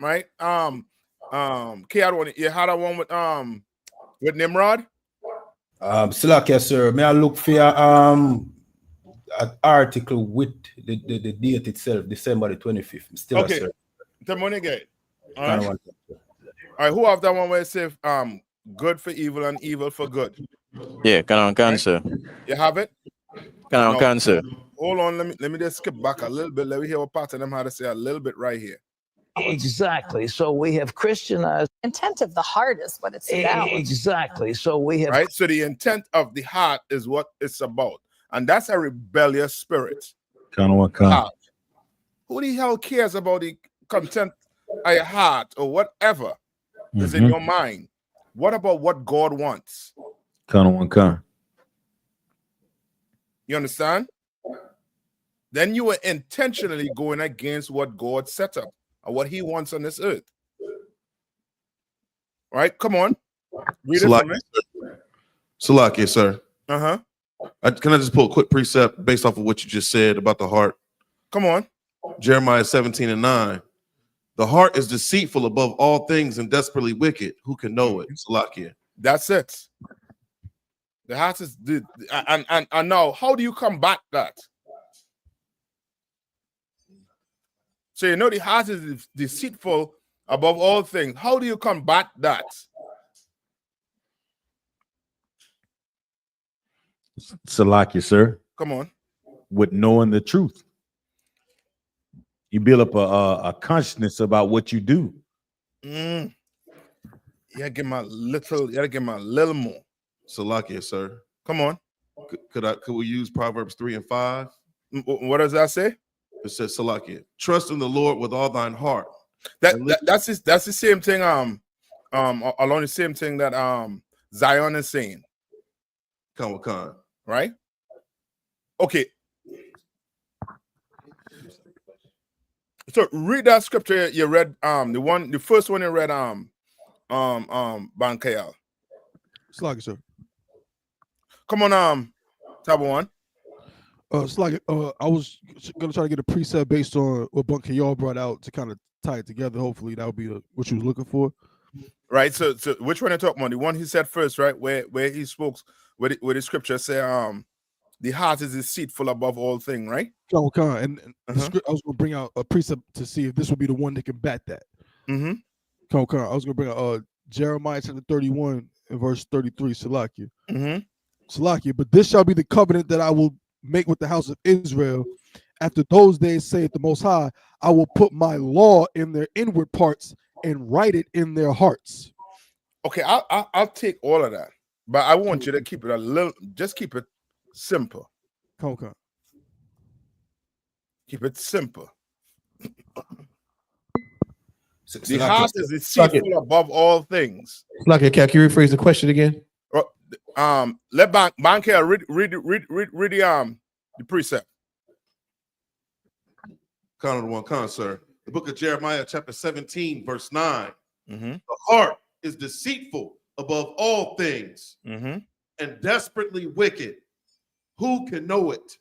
right? K, you had a one with Nimrod. Slack, yes, sir. May I look for an article with the date itself, December the 25th. Still, Okay, sir. the money gate. All right, who have that one where it says good for evil and evil for good? Yeah, cancer. You have it? Cancer. Hold on, let me just skip back a little bit. Let me hear what part of them how to say a little bit right here. Exactly. So we have Christianized. Intent of the heart is what it's about. Exactly. So we have. Right. So the intent of the heart is what it's about, and that's a rebellious spirit. Who the hell cares about the content of your heart or whatever is in your mind? What about what God wants? You understand? Then you are intentionally going against what God set up and what He wants on this earth. Right? Come on. Read it for me. Salakia, sir. Can I just pull a quick precept based off of what you just said about the heart? Come on. Jeremiah 17:9. The heart is deceitful above all things and desperately wicked. Who can know it? Salakia. That's it. The heart is and now how do you combat that? So you know the heart is deceitful above all things. How do you combat that? Salakia, sir. Come on. With knowing the truth. You build up a consciousness about what you do. You gotta give my little more. Salakia, sir. Come on. Could we use Proverbs 3:5? What does that say? It says, Salakia, trust in the Lord with all thine heart. That's the same thing. Along the same thing that Zion is saying. Khan. Right? Okay. So read that scripture you read. The first one you read. Bankayal. Sluggy, sir. Come on, Tabo one. Sluggy, I was gonna try to get a preset based on what Bankayal brought out to kind of tie it together. Hopefully that would be what you was looking for. Right. So which one you talking about? The one he said first, right? Where he spoke where the scripture say the heart is deceitful above all things, right? And I was gonna bring out a precept to see if this would be the one that can bat that. I was gonna bring out Jeremiah chapter 31 and verse 33, Salakia. Salakia, but this shall be the covenant that I will make with the house of Israel. After those days, saith the Most High, I will put my law in their inward parts and write it in their hearts. Okay, I'll take all of that, but I want you to keep it just keep it simple. Okay. Keep it simple. The heart is deceitful above all things. Can you rephrase the question again? Let Banker read the precept. Sir. The book of Jeremiah, chapter 17, verse 9. The heart is deceitful above all things and desperately wicked. Who can know it?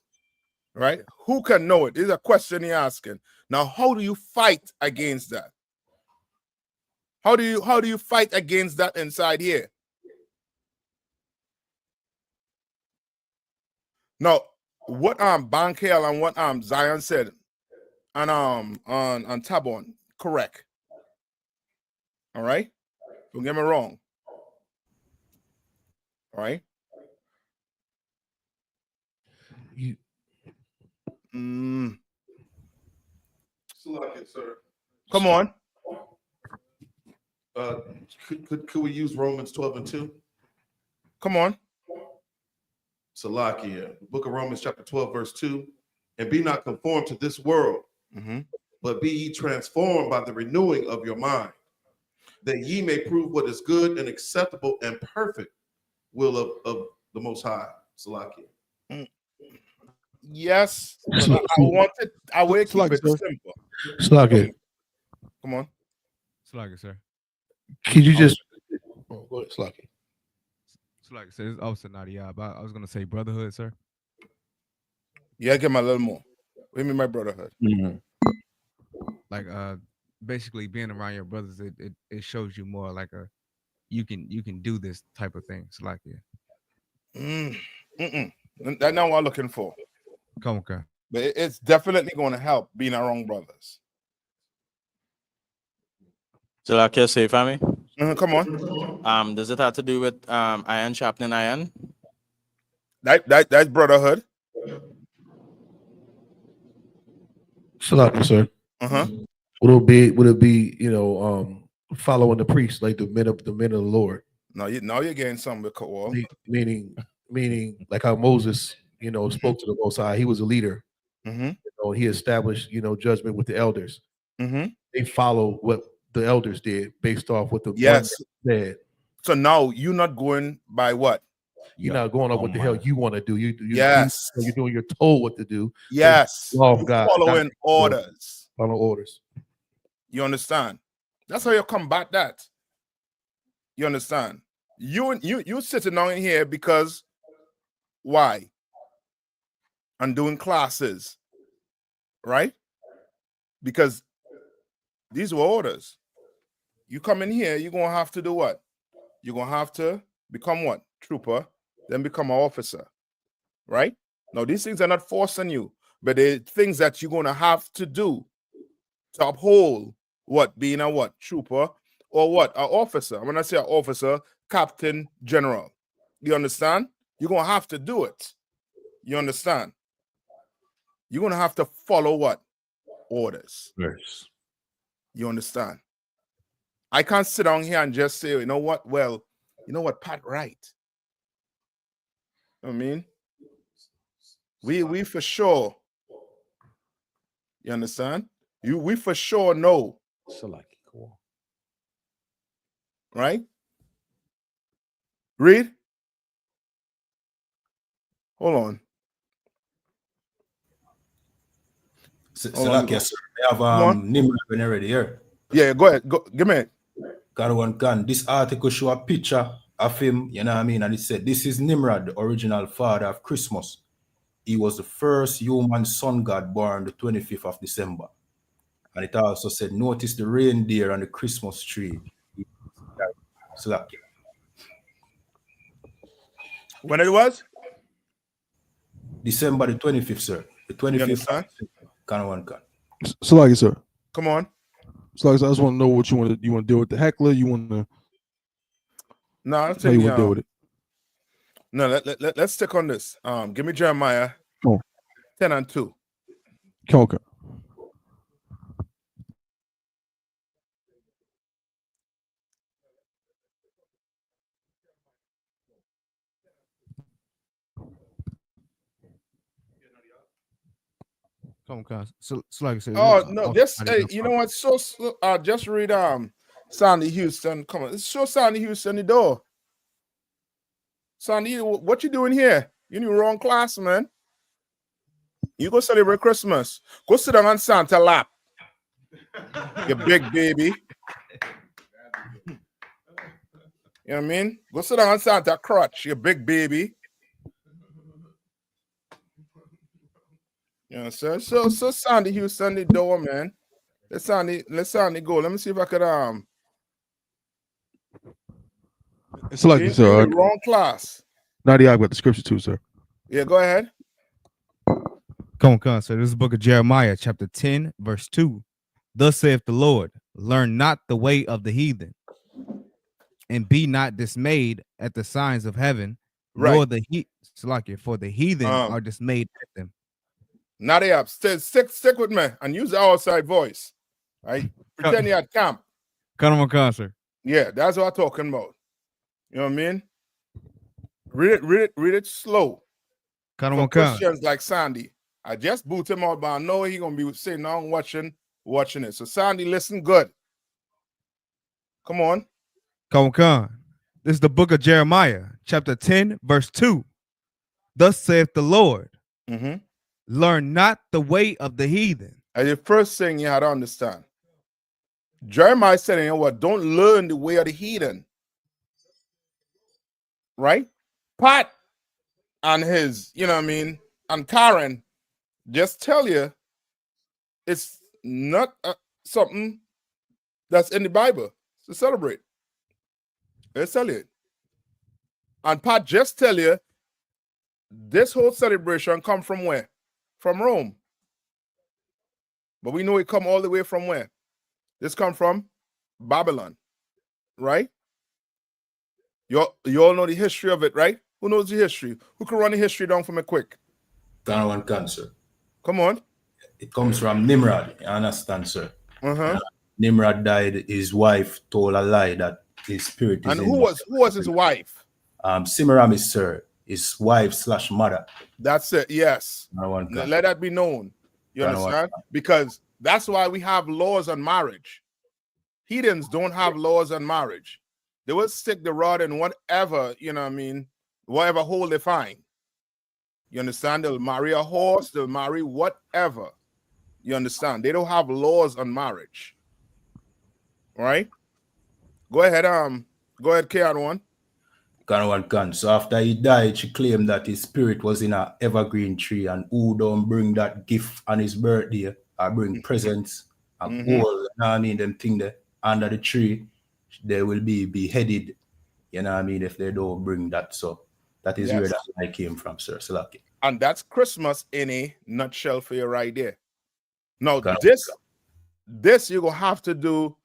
Right? Who can know it? This is a question he's asking. Now, how do you fight against that? How do you fight against that inside here? Now, what Bankel and what Zion said and on Tabon, correct. All right? Don't get me wrong. All right? Sir. Come on. Could we use Romans 12:2? Come on. Salakia, book of Romans, chapter 12, verse 2. And be not conformed to this world, but be ye transformed by the renewing of your mind, that ye may prove what is good and acceptable and perfect will of the Most High. Salakia. Yes, I will keep it simple. Salakia. Come on. Salakia, sir. Could you just go ahead, Salakia. Salakia, sir. It's also not but I was gonna say brotherhood, sir. Yeah, give me a little more. What do you mean by brotherhood? Like basically being around your brothers, it shows you more like a you can do this type of thing. So like That's not what I'm looking for. Come on. But it's definitely going to help being around brothers. So like you say, family. Come on. Does it have to do with iron sharpening iron? That's brotherhood. Salaam, sir. Would it be following the priest, like the men of the Lord? No, you're getting something with Kowal. Meaning like how Moses, spoke to the Most High. He was a leader. He established, judgment with the elders. They follow what the elders did based off what the one said. So now you're not going by what? You're not going on what the hell you want to do. You're doing. You're told what to do. Yes. Law of God. Following orders. Follow orders. You understand? That's how you combat that. You understand? You sitting down here because why? And doing classes, right? Because these were orders. You come in here, you're gonna have to do what? You're gonna have to become what? Trooper, then become an officer, right? Now these things are not forcing you, but they're things that you're gonna have to do to uphold what? Being a what? Trooper or what? An officer. When I say an officer, captain, general. You understand? You're gonna have to do it. You understand? You're gonna have to follow what? Orders. Yes. You understand? I can't sit down here and just say, you know what? Well, you know what, Pat, right? I mean, we for sure. You understand? We for sure know. Right? Read. Hold on. Yes, sir. We have Nimrod already here. Yeah, go ahead. Go, give me it. Got one gun. This article show a picture of him, you know what I mean? And it said, this is Nimrod, the original father of Christmas. He was the first human sun god born the 25th of December. And it also said, notice the reindeer on the Christmas tree. So when it was? December the 25th, sir. The 25th. So like it, sir. Come on. So like I just want to know what you want to deal with the heckler. You want to? No, I'll tell you want to deal with it. No, let's stick on this. Give me Jeremiah 10 and 2. Okay. So like I said, no, just you know what? So just read Sandy Houston. Come on, show Sandy Houston the door. Sandy, what you doing here? You in the wrong class, man. You go celebrate Christmas. Go sit down on Santa lap. You big baby. You know what I mean? Go sit down on Santa crutch, you big baby. You know, so Sandy Houston the door, man. Let Sandy go. Let me see if I could It's like you, sir. Wrong class. Nadia, I've got the scripture too, sir. Yeah, go ahead. Come on, sir. This is the book of Jeremiah, chapter 10, verse 2. Thus saith the Lord, learn not the way of the heathen, and be not dismayed at the signs of heaven, nor the for the heathen are dismayed at them. Nadia, stick with me and use the outside voice. Right? Pretend you're at camp. Come on, sir. Yeah, that's what I'm talking about. You know what I mean? Read it slow. Come on, Christians like Sandy. I just boot him out, but I know he's gonna be sitting down watching it. So Sandy, listen good. Come on. This is the book of Jeremiah, chapter 10, verse 2. Thus saith the Lord, learn not the way of the heathen. And the first thing you had to understand, Jeremiah said, you know what, don't learn the way of the heathen. Right? Pat and his, you know what I mean, and Karen just tell you it's not something that's in the Bible to celebrate. Let's tell you. And Pat just tell you, this whole celebration come from where? From Rome. But we know it come all the way from where? This come from Babylon, right? You all know the history of it, right? Who knows the history? Who can run the history down for me quick? One can, sir. Come on. It comes from Nimrod. You understand, sir? Uh-huh. Nimrod died. His wife told a lie that his spirit is And in who was his wife? Semiramis, sir. His wife / mother. That's it. Yes. Let that be known. You understand? Because that's why we have laws on marriage. Heathens don't have laws on marriage. They will stick the rod in whatever, you know what I mean, whatever hole they find. You understand? They'll marry a horse, they'll marry whatever. You understand? They don't have laws on marriage. Right? Go ahead, K1. So after he died, she claimed that his spirit was in an evergreen tree, and who don't bring that gift on his birthday or bring presents and gold, you know what I mean, them thing there under the tree, they will be beheaded, you know what I mean, if they don't bring that. So that is where that I came from, sir. Salaki. And that's Christmas in a nutshell for you right there. Now, this you're gonna have to do,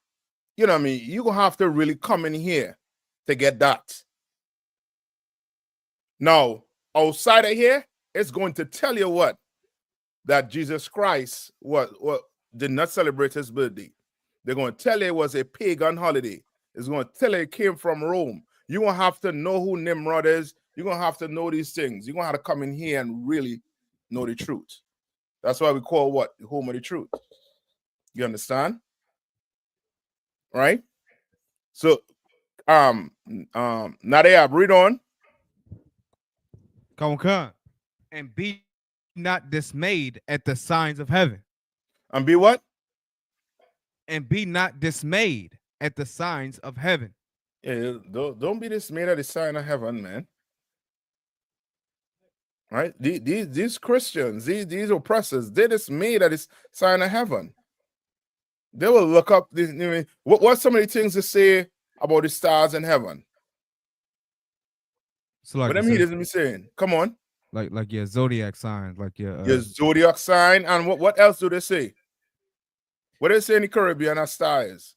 you know what I mean, you're gonna have to really come in here to get that. Now, outside of here, it's going to tell you what? That Jesus Christ did not celebrate his birthday. They're going to tell you it was a pagan holiday. It's going to tell you it came from Rome. You're going to have to know who Nimrod is. You're going to have to know these things. You're going to have to come in here and really know the truth. That's why we call what? The home of the truth. You understand? Right? So, Nadia, read on. Come on. And be not dismayed at the signs of heaven. And be what? And be not dismayed at the signs of heaven. Yeah, don't be dismayed at the sign of heaven, man. Right? These Christians, these oppressors, they're dismayed at this sign of heaven. They will look up this. I mean, what's some of the things to say about the stars in heaven? So like what them heathens be saying? Come on. Like your zodiac sign, like your zodiac sign, and what else do they say? What do they say in the Caribbean as stars?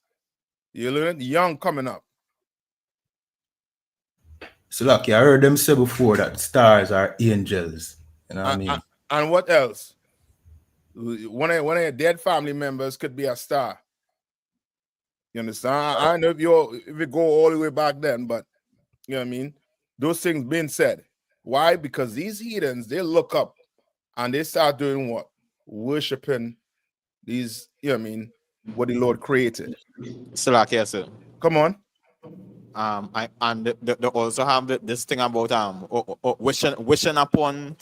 You learn young coming up. So like I heard them say before that stars are angels. You know what I mean? And what else? One of your dead family members could be a star. You understand? I know if you go all the way back then, but you know what I mean? Those things being said. Why? Because these heathens, they look up and they start doing what? Worshiping these, you know what I mean, what the Lord created. Salaki, sir. Come on. They also have this thing about wishing upon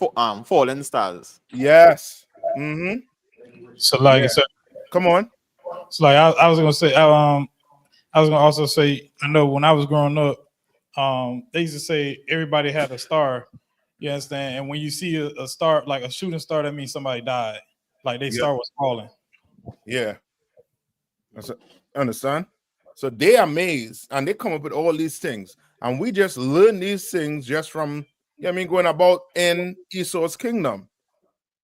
fallen stars. Yes. So like I said, come on. So like I was gonna say, I was gonna also say, I know when I was growing up, they used to say everybody had a star. You understand? And when you see a star, like a shooting star, that means somebody died. Like they star was falling. Yeah. Understand? So they are amazed and they come up with all these things. And we just learn these things just from, you know what I mean, going about in Esau's kingdom.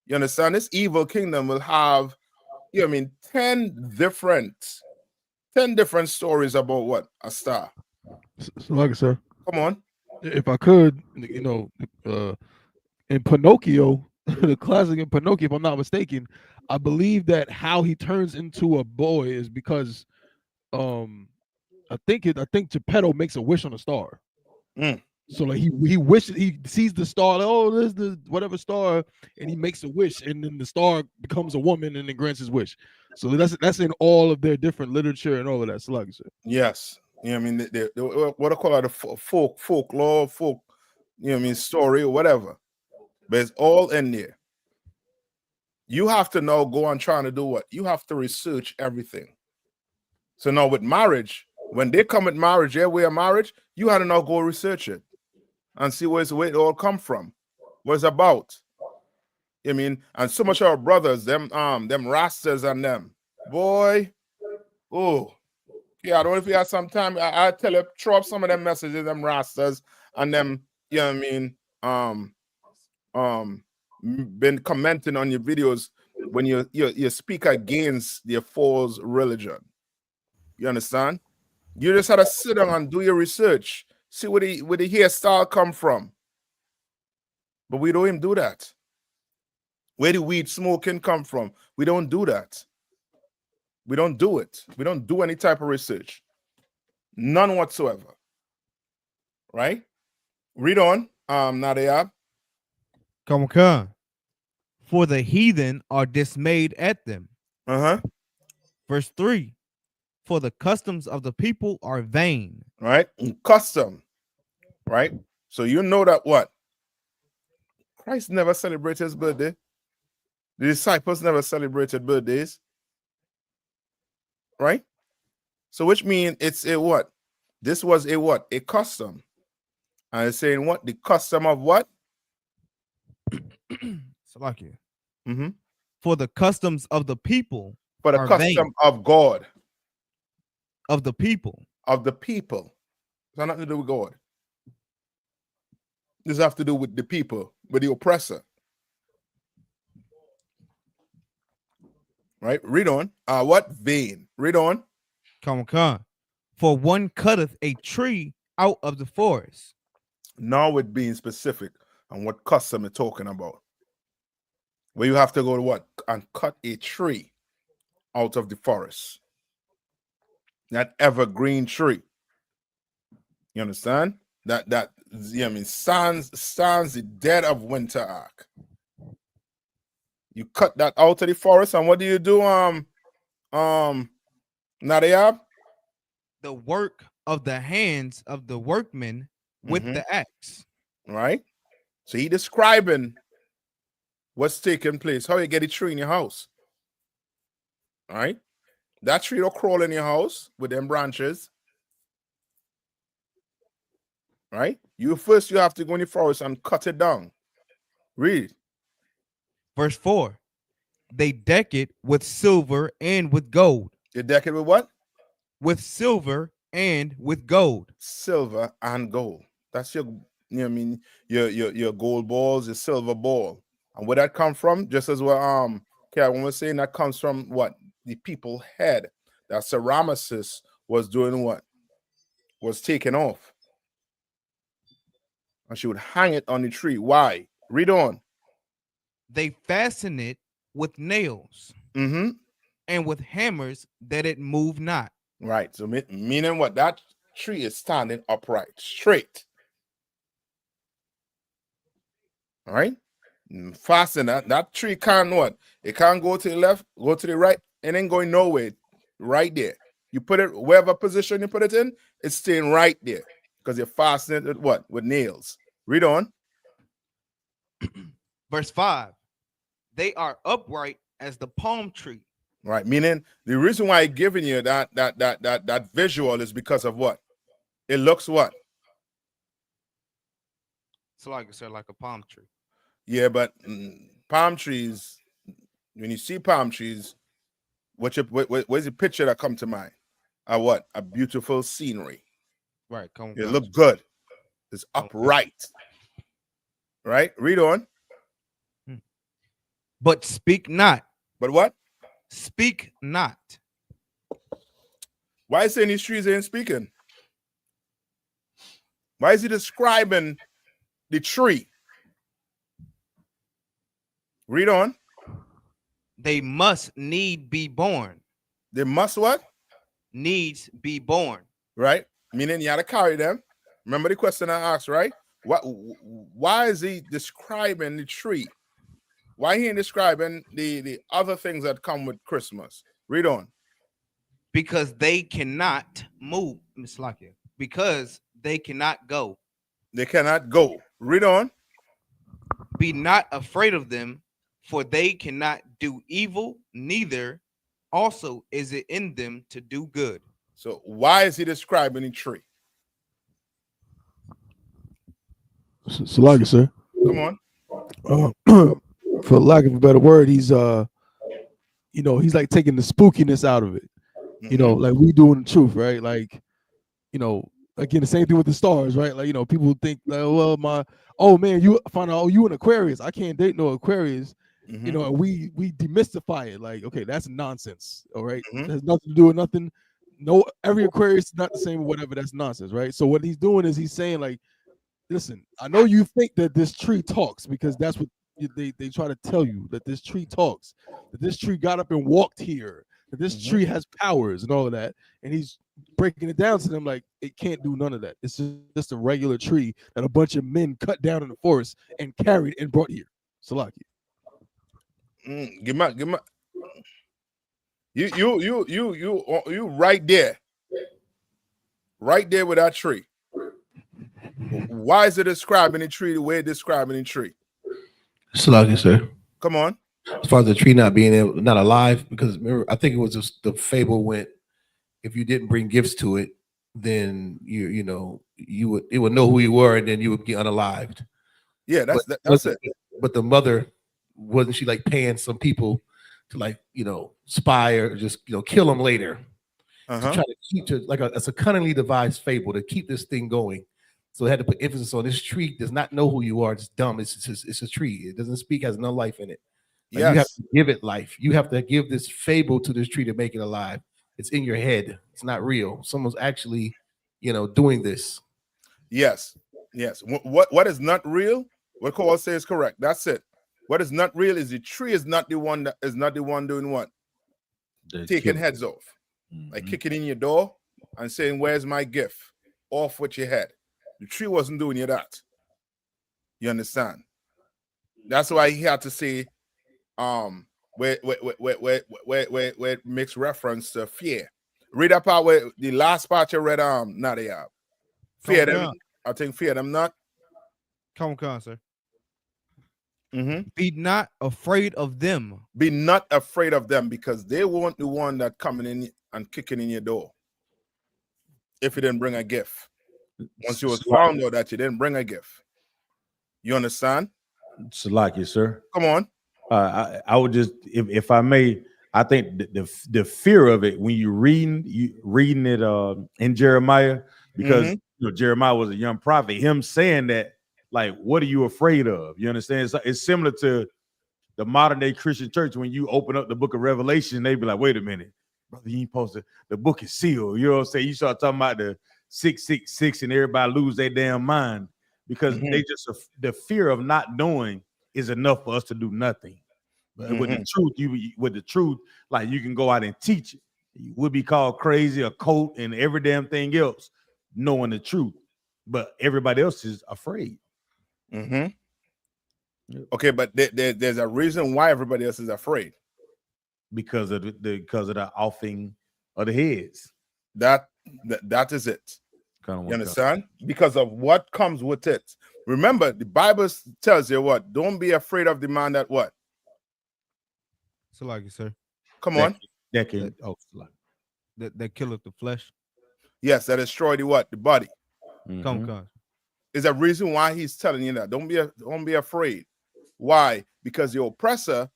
You understand? This evil kingdom will have, you know what I mean, 10 different stories about what? A star. So like I said, come on. If I could, you know, in Pinocchio, the classic in Pinocchio, if I'm not mistaken, I believe that how he turns into a boy is because I think Geppetto makes a wish on a star. So like he wishes, he sees the star, like, oh, there's the whatever star, and he makes a wish, and then the star becomes a woman and then grants his wish. So that's in all of their different literature and all of that. So like I said. Yes. You know what I mean? They what I call it, a folklore, you know what I mean, story or whatever. But it's all in there. You have to now go on trying to do what? You have to research everything. So now with marriage, when they come with marriage, their way of marriage, you have to now go research it and see where it all come from, what it's about. I mean, and so much of our brothers, them rastas and them, boy, oh, Yeah, I don't know if you have some time. I tell you, throw up some of them messages, them rastas, and them, you know what I mean, been commenting on your videos when you speak against the false religion. You understand? You just had to sit down and do your research, see where the hairstyle come from. But we don't even do that. Where the weed smoking come from? We don't do that. We don't do it. We don't do any type of research. None whatsoever. Right? Read on. Nadia. Come on. For the heathen are dismayed at them. Verse 3. For the customs of the people are vain. Right? Custom. Right? So you know that what? Christ never celebrated his birthday. The disciples never celebrated birthdays. Right? So which means it's a what? This was a what? A custom. And it's saying what? The custom of what? Salakia. For the customs of the people. For the custom vain. of God. Of the people. Of the people. It's got nothing to do with God. This has to do with the people, with the oppressor. Right? Read on. What? Vain. Read on. Come on. For one cutteth a tree out of the forest. Now with being specific on what custom it's talking about. Where you have to go to what? And cut a tree out of the forest. That evergreen tree. You understand? That I mean stands the dead of winter ark. You cut that out of the forest, and what do you do? Nadia? The work of the hands of the workmen with the axe. Right? So he describing what's taking place, how you get a tree in your house. All right? That tree will crawl in your house with them branches. Right? You have to go in the forest and cut it down. Read. Verse 4. They deck it with silver and with gold. They deck it with what? With silver and with gold. Silver and gold. That's your, you know what I mean, your gold balls, your silver ball. And where that come from? Just as well, when we're saying that comes from what? The people had. That Sir Ramesses was doing what? Was taken off. And she would hang it on the tree. Why? Read on. They fasten it with nails and with hammers that it move not. Right. So meaning what? That tree is standing upright, straight. All right. Fasten that tree can't what? It can't go to the left, go to the right, and then going nowhere. Right there. You put it wherever position you put it in, it's staying right there because you're fastening it with what? With nails. Read on. Verse 5. They are upright as the palm tree. Right. Meaning the reason why I'm giving you that visual is because of what? It looks what? So like I said, like a palm tree. Yeah, but palm trees, when you see palm trees, where's the picture that come to mind? What? A beautiful scenery. Right. It look good. It's upright. Right? Read on. But speak not. But what? Speak not. Why is saying these trees ain't speaking? Why is he describing the tree? Read on. They must need be born. They must what? Needs be born. Right? Meaning you had to carry them. Remember the question I asked, right? Why is he describing the tree? Why he ain't describing the other things that come with Christmas? Read on. Because they cannot move, Miss Lakia. Because they cannot go. They cannot go. Read on. Be not afraid of them, for they cannot do evil, neither also is it in them to do good. So why is he describing the tree? So like I said. Come on. For lack of a better word, he's he's like taking the spookiness out of it. You know, like we doing the truth, right? Like, you know, again, the same thing with the stars, right? Like, you know, people think like, well, oh man, you find out, oh, you an Aquarius. I can't date no Aquarius. You know, and we demystify it. Like, okay, that's nonsense. All right, it has nothing to do with nothing. No, every Aquarius is not the same or whatever. That's nonsense, right? So what he's doing is he's saying like, listen, I know you think that this tree talks because that's what they try to tell you, that this tree talks, that this tree got up and walked here, that this tree has powers and all of that. And he's breaking it down to them like it can't do none of that. It's just a regular tree that a bunch of men cut down in the forest and carried and brought here. Salaki. Give my you right there with that tree. Why is it describing the tree the way it's describing the tree? Salaki, sir. Come on. As far as the tree not being not alive, because remember, I think it was just the fable went, if you didn't bring gifts to it, then it would know who you were, and then you would get unalived. Yeah, that's it. But the mother, wasn't she like paying some people to like spy or just kill them later to try to keep it's a cunningly devised fable to keep this thing going. So they had to put emphasis on this tree does not know who you are. It's dumb. It's a tree. It doesn't speak, has no life in it. Like, you have to give it life. You have to give this fable to this tree to make it alive. It's in your head. It's not real. Someone's actually, doing this. Yes. What is not real? What Cole says is correct. That's it. What is not real is the tree is not the one doing what? Taking heads off. Like kicking in your door and saying, "Where's my gift?" Off with your head. The tree wasn't doing you that. You understand? That's why he had to say, where it makes reference to fear. Read that part where the last part you read, Nadia. Fear them. I think fear them not. Come on, sir. Be not afraid of them. Be not afraid of them, because they weren't the one that coming in and kicking in your door. If you didn't bring a gift. Once you was found out that you didn't bring a gift. You understand? Salaki, sir. Come on. I would just, if I may, I think the fear of it when you reading it in Jeremiah, because Jeremiah was a young prophet, him saying that, like, what are you afraid of? You understand? It's similar to the modern day Christian church. When you open up the book of Revelation, they be like, wait a minute, brother, you ain't supposed to, the book is sealed. You know what I'm saying? You start talking about the 666 and everybody lose their damn mind because they just, the fear of not knowing is enough for us to do nothing. But with the truth, like, you can go out and teach it. You would be called crazy, a cult, and every damn thing else, knowing the truth. But everybody else is afraid. Okay, but there's a reason why everybody else is afraid. Because of the offing of the heads. That is it. You understand? Because of what comes with it. Remember, the Bible tells you what? Don't be afraid of the man that what? So like you, sir. Come on. That killeth the flesh. Yes, that destroy the what? The body. Come. Is a reason why he's telling you that. Don't be afraid. Why? Because your oppressor,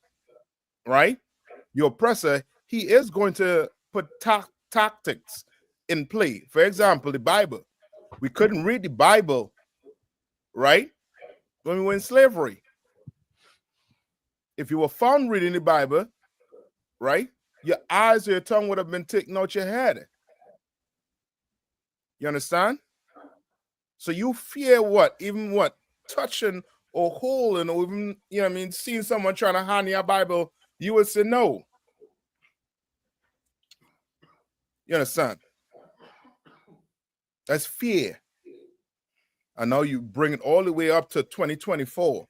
right? Your oppressor, he is going to put tactics in play. For example, the Bible. We couldn't read the Bible, right? When we were in slavery. If you were found reading the Bible, right? Your eyes or your tongue would have been taken out your head. You understand? So you fear what? Even what? Touching or holding or even, seeing someone trying to hand you a Bible, you would say no. You understand? That's fear. And now you bring it all the way up to 2024.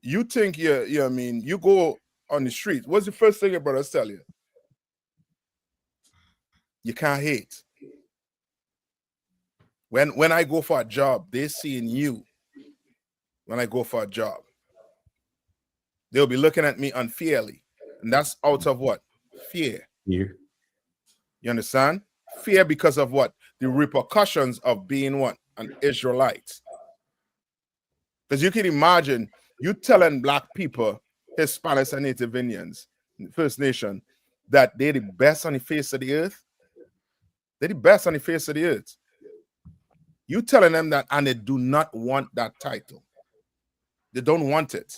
You think you go on the streets. What's the first thing your brothers tell you? You can't hate. When I go for a job, they're seeing you. When I go for a job, they'll be looking at me unfairly. And that's out of what? Fear. Fear. You understand? Fear because of what? The repercussions of being what? An Israelite. Because you can imagine you telling black people, Hispanics and Native Indians, First Nation, that they're the best on the face of the earth. They're the best on the face of the earth. You telling them that, and they do not want that title. They don't want it.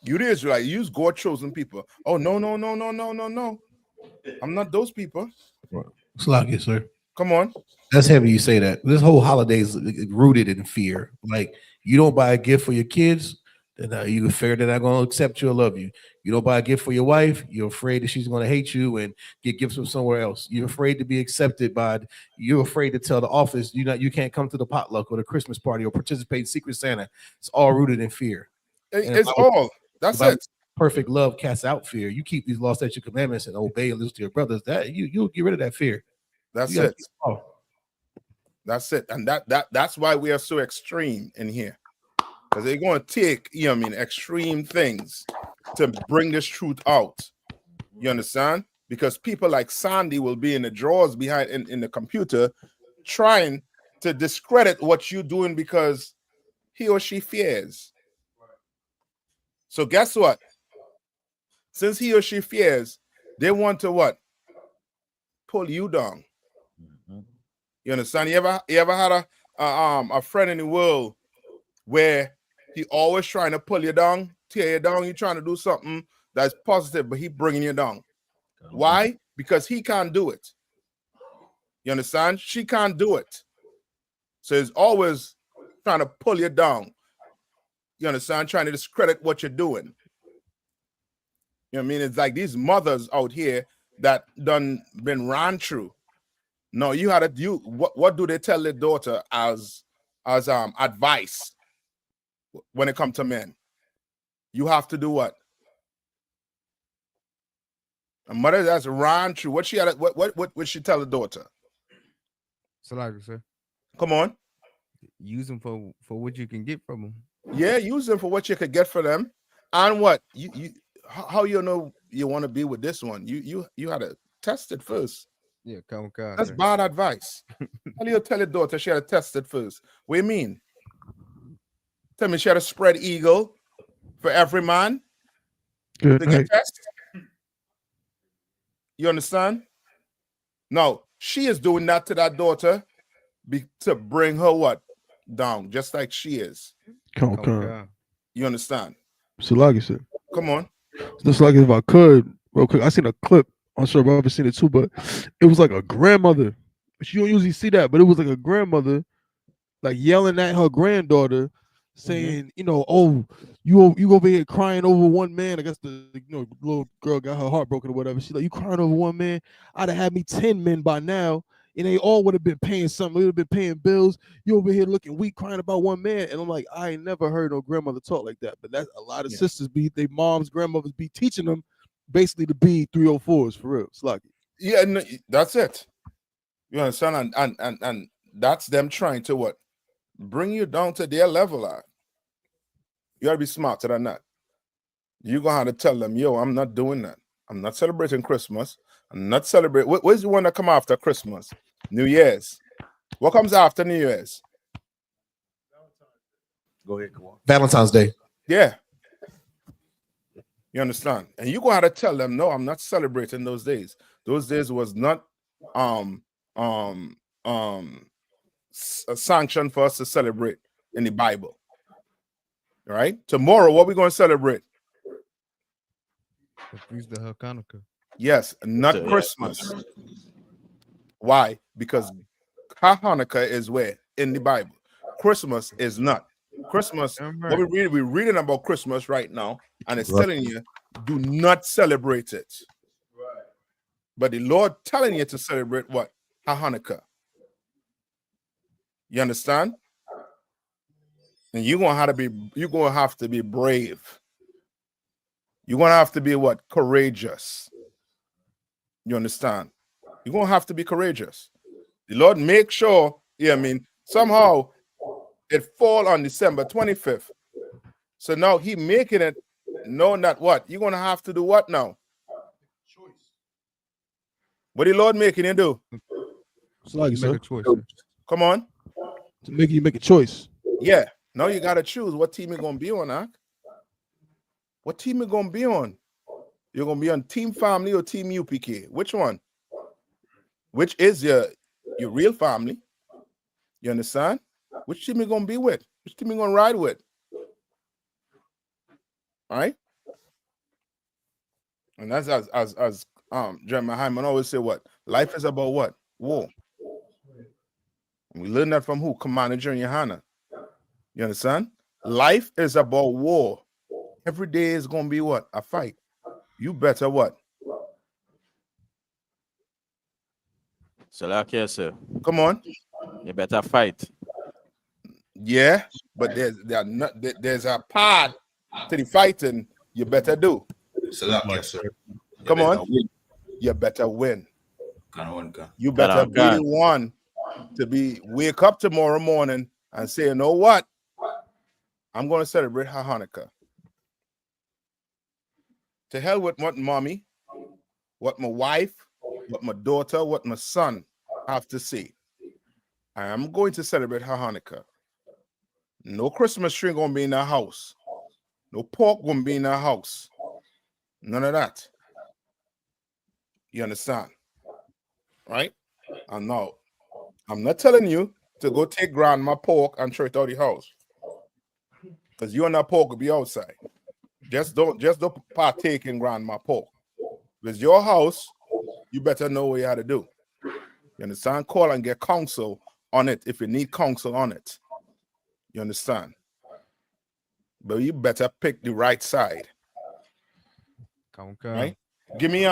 You the Israelite, use God chosen people. Oh, no. I'm not those people. It's like it, sir. Come on. That's heavy you say that. This whole holiday is rooted in fear. Like, you don't buy a gift for your kids, then you're afraid they're not going to accept you or love you. You don't buy a gift for your wife, you're afraid that she's going to hate you and get gifts from somewhere else. You're afraid to be accepted you're afraid to tell the office you can't come to the potluck or the Christmas party or participate in Secret Santa. It's all rooted in fear. That's it. Perfect love casts out fear. You keep these law, statute, commandments and obey and listen to your brothers. That you'll get rid of that fear. That's it. That's it. And that's why we are so extreme in here. Because they're going to take, extreme things to bring this truth out. You understand? Because people like Sandy will be in the drawers behind in the computer trying to discredit what you're doing because he or she fears. So guess what? Since he or she fears, they want to what? Pull you down. You understand? You ever had a friend in the world where he always trying to pull you down, tear you down? You're trying to do something that's positive, but he bringing you down. Why? Because he can't do it. You understand? She can't do it. So he's always trying to pull you down. You understand? Trying to discredit what you're doing. You know what I mean? It's like these mothers out here that done been ran through. No, you had to what do they tell their daughter as advice when it comes to men? You have to do what? A mother that's ran through what would she tell the daughter? Salaga, sir. Come on. Use them for what you can get from them. Yeah, use them for what you could get for them. And what how you know you want to be with this one? You had to test it first. Yeah, come on. That's bad advice. How do you tell your daughter she had to test it first? What do you mean? Tell me she had a spread eagle for every man to get test? You understand? No, she is doing that to that daughter to bring her what? Down, just like she is. Come on. You understand? So like I said. Come on. Just like if I could, real quick, I seen a clip. I'm sure I've seen it too, but it was like a grandmother. You don't usually see that, but it was like a grandmother, like yelling at her granddaughter, saying, oh, you over here crying over one man. I guess the little girl got her heart broken or whatever. She's like, you crying over one man? I'd have had me 10 men by now, and they all would have been paying something. They would have been paying bills. You over here looking weak, crying about one man. And I'm like, I ain't never heard no grandmother talk like that. But that's a lot of sisters they moms, grandmothers be teaching them basically to be 304s for real. It's like, yeah, no, that's it. You understand? And that's them trying to what? Bring you down to their level. You gotta be smarter than that. You're gonna have to tell them, yo, I'm not doing that. I'm not celebrating Christmas. I'm not celebrating. Where's the one that come after Christmas? New Year's. What comes after New Year's? Go ahead, go on. Valentine's Day. Yeah. You understand? And you're gonna have to tell them, no, I'm not celebrating those days. Those days was not a sanction for us to celebrate in the Bible. All right. Tomorrow, what we going to celebrate? The feast of Hanukkah. Yes, not Christmas. Why? Because Hanukkah is where? In the Bible. Christmas is not. Christmas, what we're reading about Christmas right now, and it's telling you, do not celebrate it. But the Lord telling you to celebrate what? Hanukkah. You understand? And you're gonna have to be brave. You're gonna have to be what? Courageous. You understand? You're gonna have to be courageous. The Lord make sure, somehow it fall on December 25th. So now he making it knowing that what? You're gonna have to do what now? What the Lord making you do? It's like make a choice. Come on. To make you make a choice. Yeah. Now you gotta choose what team you're gonna be on, huh? What team you're gonna be on? You're gonna be on Team Family or Team UPK? Which one? which is your real family. You understand? Which team you gonna be with? Which team you gonna ride with? All right. And that's as Jeremiah Hyman always say, what life is about, what war. And we learn that from who? Commander General YAHANNA. You understand? Life is about war. Every day is gonna be what? A fight. You better what? So like yes, sir. Come on. You better fight. Yeah, but there's a part to the fighting you better do. So that, yes, sir. Come on. You better win. You Got better on, be got. the one to wake up tomorrow morning and say, you know what? I'm going to celebrate Hanukkah. To hell with what mommy, what my wife, what my daughter, what my son have to say. I am going to celebrate Hanukkah. No Christmas tree going to be in the house. No pork going to be in the house. None of that. You understand? Right? And now, I'm not telling you to go take grandma pork and throw it out the house. Because you and that pork will be outside. Just don't partake in grandma pork. If it's your house, you better know what you have to do. You understand? Call and get counsel on it if you need counsel on it. You understand? But you better pick the right side. Right? Give me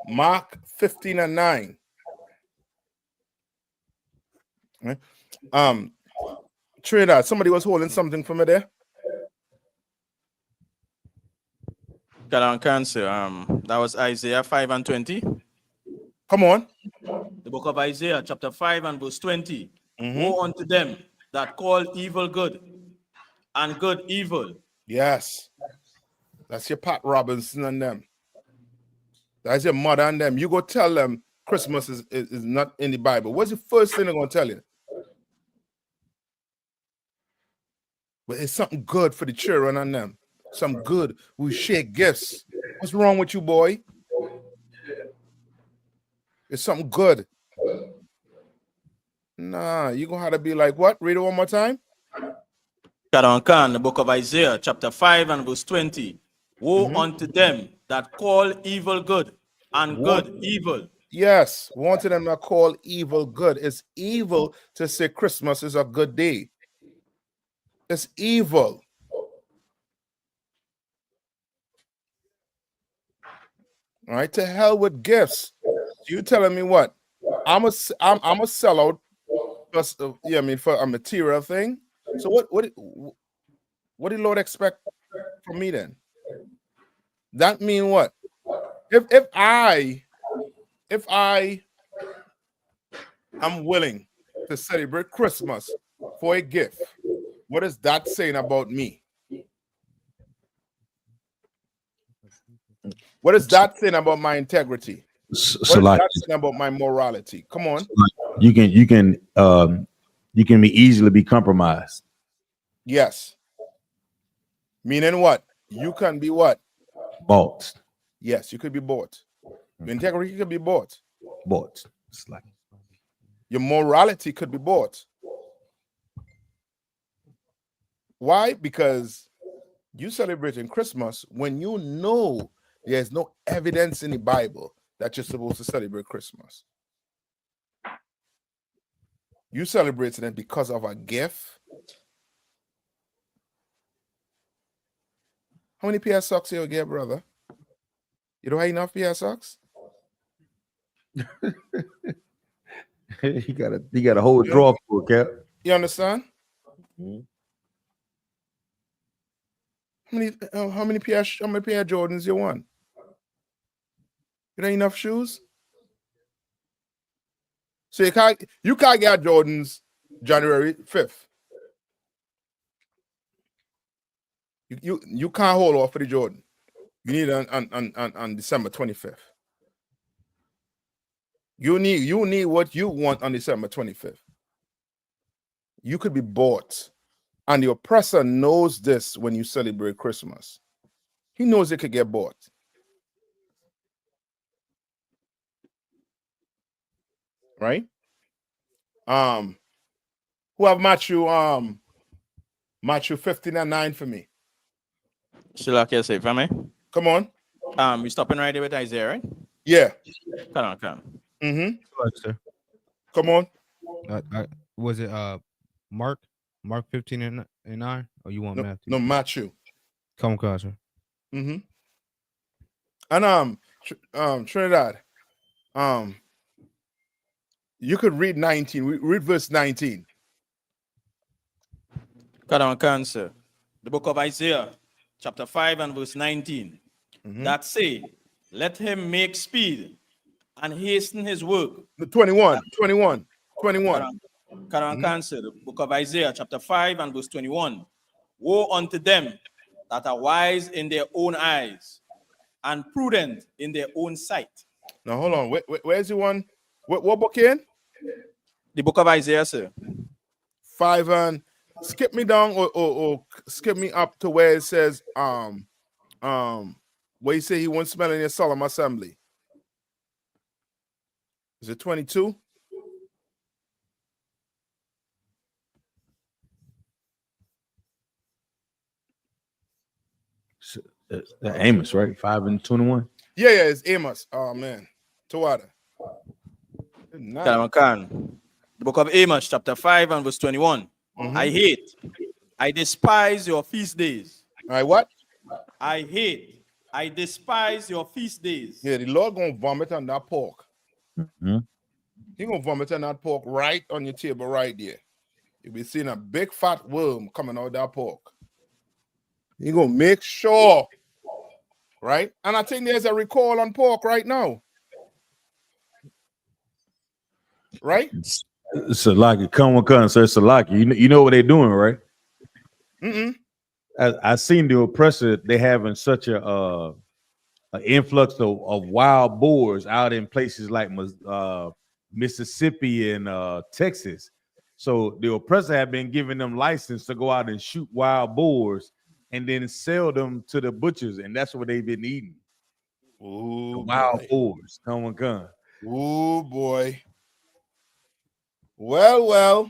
Mark 15:9. Right? Trinidad, somebody was holding something for me there. Got on cancer. That was Isaiah 5:20. Come on. The book of Isaiah, chapter 5 and verse 20. Mm-hmm. Woe unto them that call evil good and good evil. Yes. That's your Pat Robinson and them. That's your mother and them. You go tell them Christmas is not in the Bible. What's the first thing they're going to tell you? But it's something good for the children and them. Some good. We share gifts. What's wrong with you, boy? It's something good. Nah, you're going to have to be like, what? Read it one more time. Karankan, the book of Isaiah, chapter 5 and verse 20. Woe unto them that call evil good and good evil. Yes, one to them that call evil good. It's evil to say Christmas is a good day. It's evil. All right, to hell with gifts. You telling me what? I'm a sellout. For a material thing. So what did Lord expect from me then? That mean what? If I am willing to celebrate Christmas for a gift, what is that saying about me? What is that saying about my integrity? What is that saying about my morality? Come on. You can be easily be compromised. Yes. Meaning what? You can be what? Bought. Yes, you could be bought. Your integrity could be bought. Bought. It's like your morality could be bought. Why? Because you celebrating Christmas when you know there's no evidence in the Bible that you're supposed to celebrate Christmas. You celebrating it because of a gift. How many pair of socks you get, brother? You don't have enough pair of socks? you got a whole drawer full, Cap. You understand? Mm-hmm. How many pair of Jordans you want? You don't have enough shoes? So you can't get Jordans January 5th. You can't hold off for the Jordan. You need it on December 25th. You need what you want on December 25th. You could be bought. And the oppressor knows this when you celebrate Christmas. He knows it could get bought. right? Who have Matthew 15 and 9 for me? Shalakia say, for me. Come on. We stopping right there with Isaiah, right? Yeah. Come on, come. Mm-hmm. Sir. Come on. Was it Mark 15 and 9? Or you want Matthew? No, Matthew. Come on, sir. Mm-hmm. And Trinidad, you could read 19. Read verse 19. Sir. The book of Isaiah, chapter 5 and verse 19. That say, let him make speed and hasten his work. 21. Sir. The book of Isaiah, chapter 5 and verse 21. Woe unto them that are wise in their own eyes and prudent in their own sight. Now hold on. Where's the one? What book in? The book of Isaiah, sir. 5 and skip me down or skip me up to where it says where you say he won't smell in your solemn assembly. Is it 22? Amos, right? 5 and 21. Yeah, it's Amos. Oh man. Tawada. The book of Amos, chapter 5 and verse 21. I despise your feast days. I what? I despise your feast days. Yeah, the Lord gonna vomit on that pork. He gonna vomit on that pork right on your table right there. You'll be seeing a big fat worm coming out of that pork. He gonna make sure, right? And I think there's a recall on pork right now. Right? Salaki, come, sir. Salaki. You know what they're doing, right? I seen the oppressor. They having such a influx of wild boars out in places like Mississippi and Texas. So the oppressor have been giving them license to go out and shoot wild boars and then sell them to the butchers, and that's what they've been eating. Ooh, wild boars. Come. Oh boy. Well.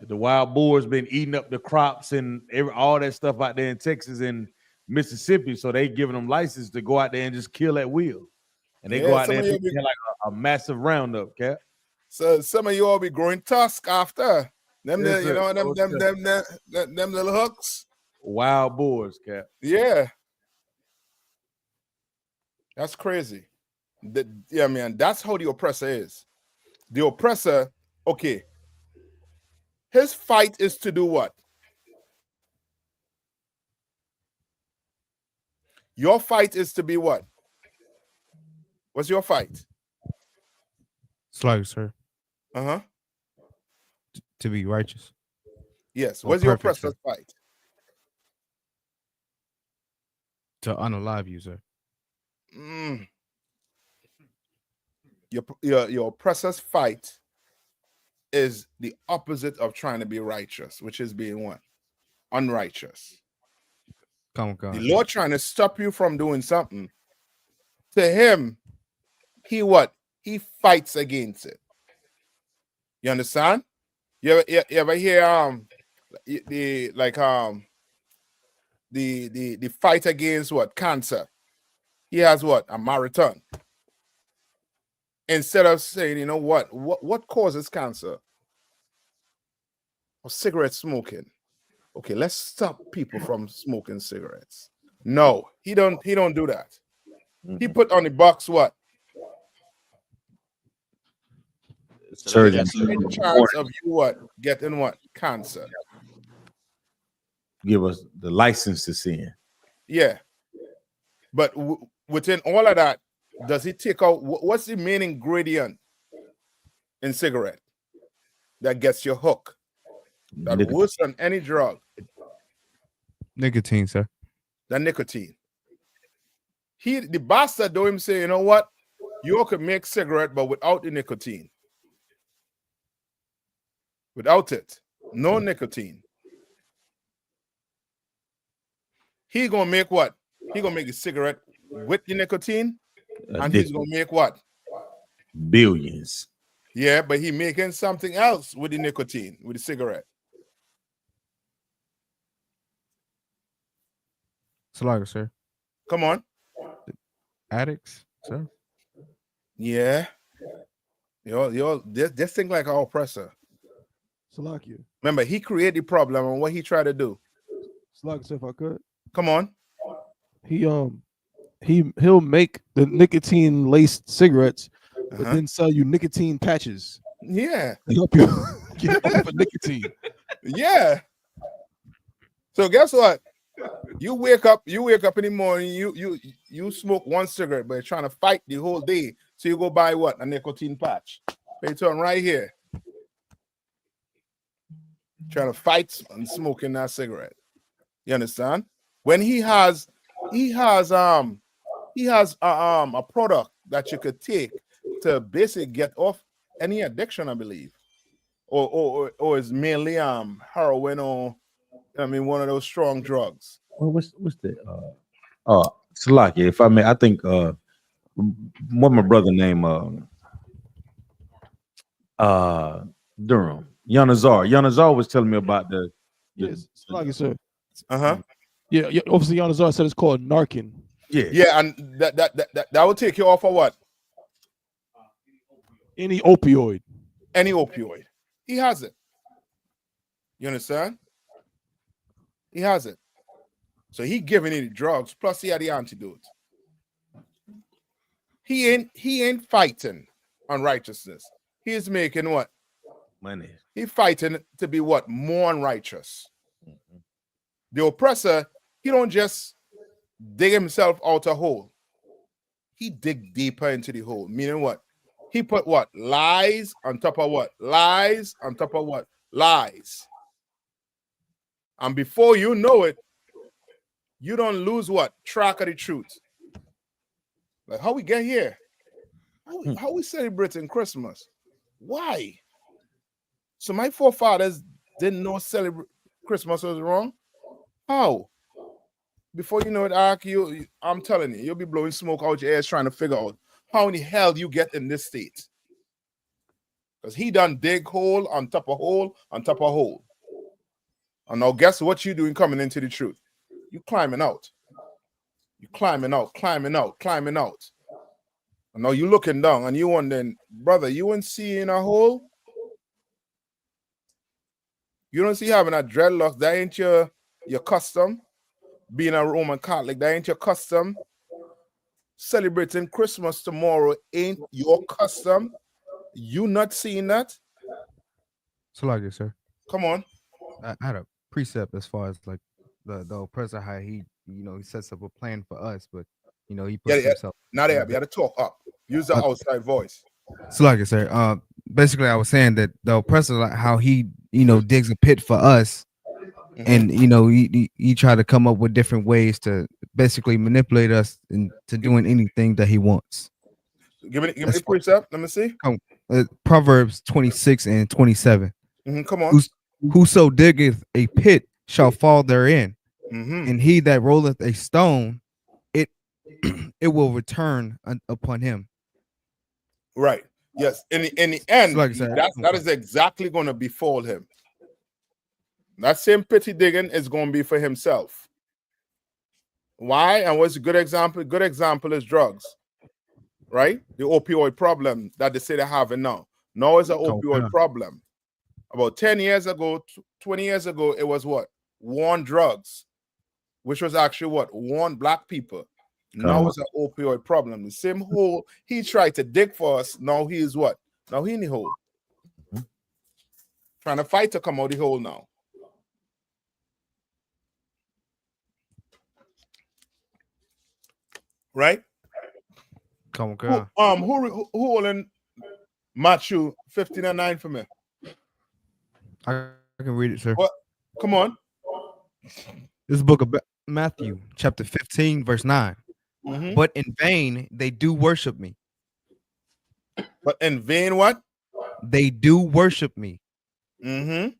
The wild boars been eating up the crops and all that stuff out there in Texas and Mississippi. So they giving them license to go out there and just kill at will. And they go out there and like a massive roundup, Cap. So some of you all be growing tusk after them, them little hooks. Wild boars, Cap. Yeah. That's crazy. Yeah, man, that's how the oppressor is. The oppressor, okay. His fight is to do what? Your fight is to be what? What's your fight? Slow, sir. To be righteous. Yes. What's your oppressor's fight? To unalive you, sir. Your oppressor's fight is the opposite of trying to be righteous, which is being what? Unrighteous. Come on, the Lord trying to stop you from doing something. To him, he what? He fights against it. You understand? You ever hear the fight against what? Cancer. He has what? A marathon. Instead of saying, you know what causes cancer? Or cigarette smoking. Okay, let's stop people from smoking cigarettes. No, he don't do that. He put on the box what? Surgeon. Chance of you what? Getting what? Cancer. Give us the license to sin. Yeah. But within all of that, does he take out what's the main ingredient in cigarette that gets you hooked? That worse than any drug. Nicotine, sir. The nicotine. The bastard do him say, you know what? You could make cigarette, but without the nicotine. Without it, no nicotine. He gonna make what? He gonna make a cigarette with the nicotine, and he's gonna make what? Billions. Yeah, but he making something else with the nicotine, with the cigarette. Saliva, sir. Come on. Addicts, sir. Yeah. This thing like our oppressor. Salakia. Remember, he created the problem and what he tried to do. Salakia, if I could. Come on. He'll make the nicotine laced cigarettes, but then sell you nicotine patches. Yeah. To help you get off of nicotine. Yeah. So guess what? You wake up in the morning, you smoke one cigarette, but you're trying to fight the whole day. So you go buy what? A nicotine patch. They turn right here. Trying to fight and smoking that cigarette. You understand? When he has a product that you could take to basically get off any addiction, I believe. Or is mainly heroin or one of those strong drugs. Well, what's the Salakia, if I may, I think what my brother named Durham. Yanazar was telling me about the yes, Salakia, sir. Uh-huh. Yeah, Officer Yanazar said it's called Narcan. Yeah, and that will take you off of what? Any opioid. Any opioid. He has it. You understand? He has it. So he giving you the drugs, plus he had the antidote. He ain't fighting unrighteousness. He is making what? Money. He fighting to be what? More unrighteous. The oppressor, he don't just dig himself out a hole. He dig deeper into the hole. Meaning what? He put what? Lies on top of what? Lies on top of what? Lies. And before you know it, you don't lose what? Track of the truth. Like how we get here? How we celebrating Christmas? Why? So my forefathers didn't know Christmas was wrong? How? Before you know it, I'm telling you, you'll be blowing smoke out your ears trying to figure out how in the hell you get in this state. Because he done dig hole on top of hole on top of hole. And now guess what you doing coming into the truth? You climbing out. You climbing out. And now you looking down and you wondering, brother, you ain't seeing a hole? You don't see having a dreadlock. That ain't your custom. Being a Roman Catholic, that ain't your custom. Celebrating Christmas tomorrow ain't your custom. You not seeing that? Salakia, sir. Come on. I had a precept as far as like the oppressor, how he he sets up a plan for us, but he puts himself. Now you got to talk up. Use the outside voice. Salakia, sir. Basically, I was saying that the oppressor, like how he digs a pit for us. And he tried to come up with different ways to basically manipulate us into doing anything that he wants. Give me the precept. Let me see. Proverbs 26 and 27. Come on. Whoso diggeth a pit shall fall therein, and he that rolleth a stone, it will upon him. Right. Yes. In the end, Salakia, that is exactly going to befall him. That same pity digging is going to be for himself. Why? And what's a good example? Good example is drugs, right? The opioid problem that they say they're having now. Now it's an opioid problem. About 10 years ago, 20 years ago, it was what? War on drugs, which was actually what? War on black people. Now it's an opioid problem. The same hole he tried to dig for us, now he is what? Now he in the hole. Trying to fight to come out the hole now. Right? Come on. Who holding Matthew 15 and 9 for me? I can read it, sir. What? Come on. This book of Matthew, chapter 15, verse 9. But in vain they do worship me. But in vain what? They do worship me. Right?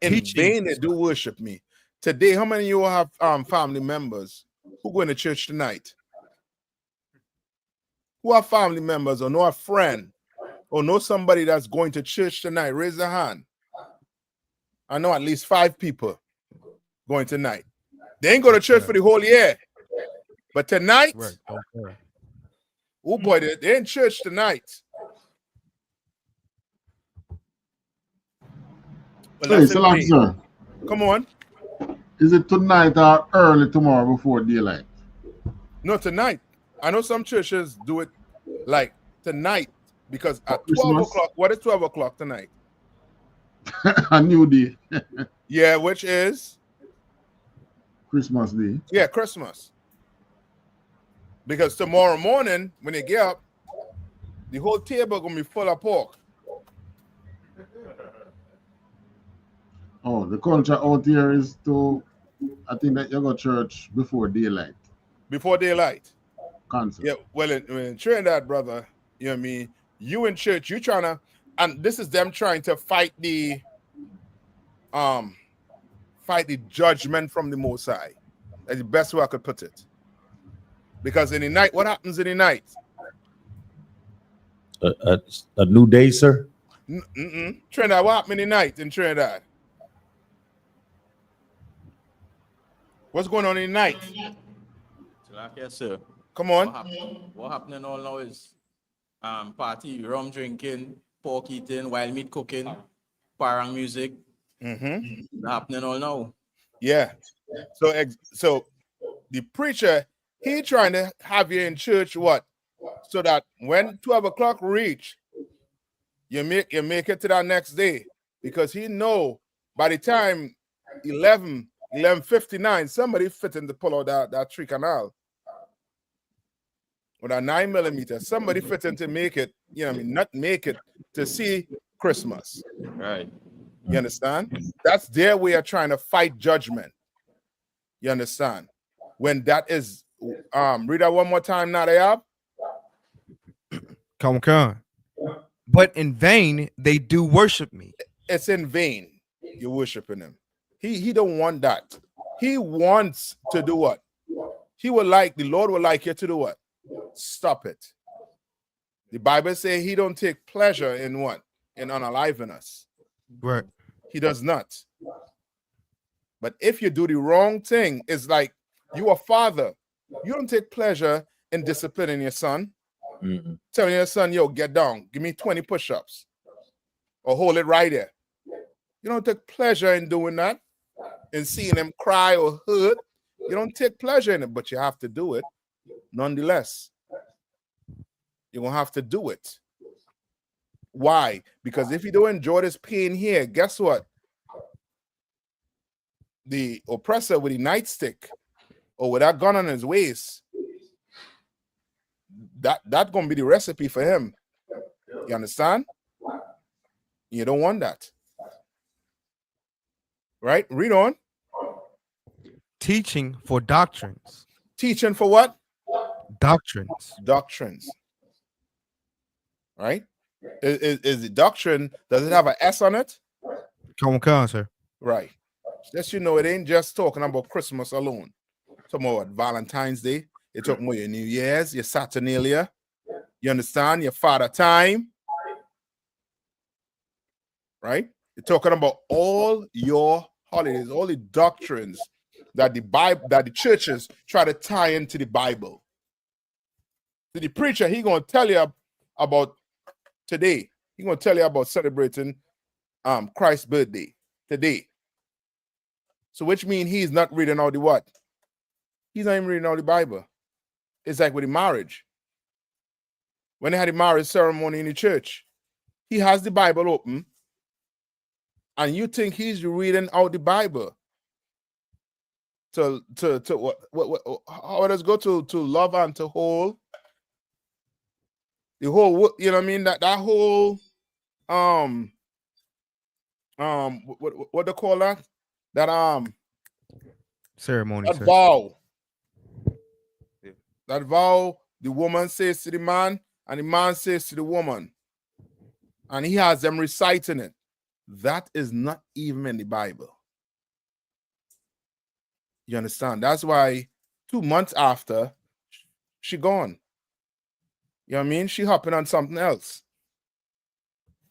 In vain they do worship me. Today, how many of you have family members who going to church tonight? Who are family members or know a friend or know somebody that's going to church tonight? Raise their hand. I know at least 5 people going tonight. They ain't go to church for the whole year. But tonight, Right. Okay. oh boy, they're in church tonight. Well, Hey, Salam, sir. Come on. Is it tonight or early tomorrow before daylight? No, tonight. I know some churches do it like tonight because at 12 Christmas? o'clock, what is 12 o'clock tonight? A new day. Yeah, which is? Christmas Day. Yeah, Christmas. Because tomorrow morning, when they get up, the whole table going to be full of pork. Oh, the culture out here is to, I think that you go to church before daylight. Before daylight. Concert. Yeah, well, in Trinidad, brother, you know what I mean? You in church, you trying to, and this is them trying to fight the judgment from the Most High. That's the best way I could put it. Because in the night, what happens in the night? A new day, sir. Trinidad, what happened in the night in Trinidad? What's going on in the night? Yes, sir. Come on. What happening all now is party, rum drinking, pork eating, wild meat cooking, parang music. Happening all now. Yeah. So the preacher, he trying to have you in church what? So that when 12 o'clock reach, you make it to that next day. Because he know by the time 11:59, somebody fitting to pull out that 3 canal. With a 9mm, somebody fitting to make it, you know what I mean, not make it to see Christmas. Right. You understand? That's their way of trying to fight judgment. You understand? When that is, read that one more time, now they have. Come on. But in vain they do worship me. It's in vain you're worshiping him. He don't want that. He wants to do what? The Lord would like you to do what? Stop it. The Bible says he don't take pleasure in what? In unaliving us. Right. He does not. But if you do the wrong thing, it's like you a father. You don't take pleasure in disciplining your son. Telling your son, yo, get down. Give me 20 push-ups. Or hold it right there. You don't take pleasure in doing that. In seeing him cry or hurt. You don't take pleasure in it, but you have to do it. Nonetheless, you're going to have to do it. Why? Because if you don't enjoy this pain here, guess what? The oppressor with the nightstick or with that gun on his waist, that's going to be the recipe for him. You understand? You don't want that. Right? Read on. Teaching for doctrines. Teaching for what? Doctrines. Doctrines. Right? Is the doctrine, does it have an S on it? Come on, sir. Right. Just you know, it ain't just talking about Christmas alone. Talking about Valentine's Day. You're talking about your New Year's, your Saturnalia. You understand? Your Father Time. Right? You're talking about all your holidays, all the doctrines that the Bible, that the churches try to tie into the Bible. So the preacher, he gonna tell you about today. He gonna tell you about celebrating Christ's birthday today. So which means he's not reading all the what? He's not even reading all the Bible. It's like with the marriage. When they had the marriage ceremony in the church, he has the Bible open, and you think he's reading out the Bible to what how does it go to love and to hold the whole, you know what I mean, that whole what they call that ceremony, that vow. That vow the woman says to the man and the man says to the woman, and he has them reciting it. That is not even in the Bible. You understand? That's why 2 months after, she gone. You know what I mean? She hopping on something else.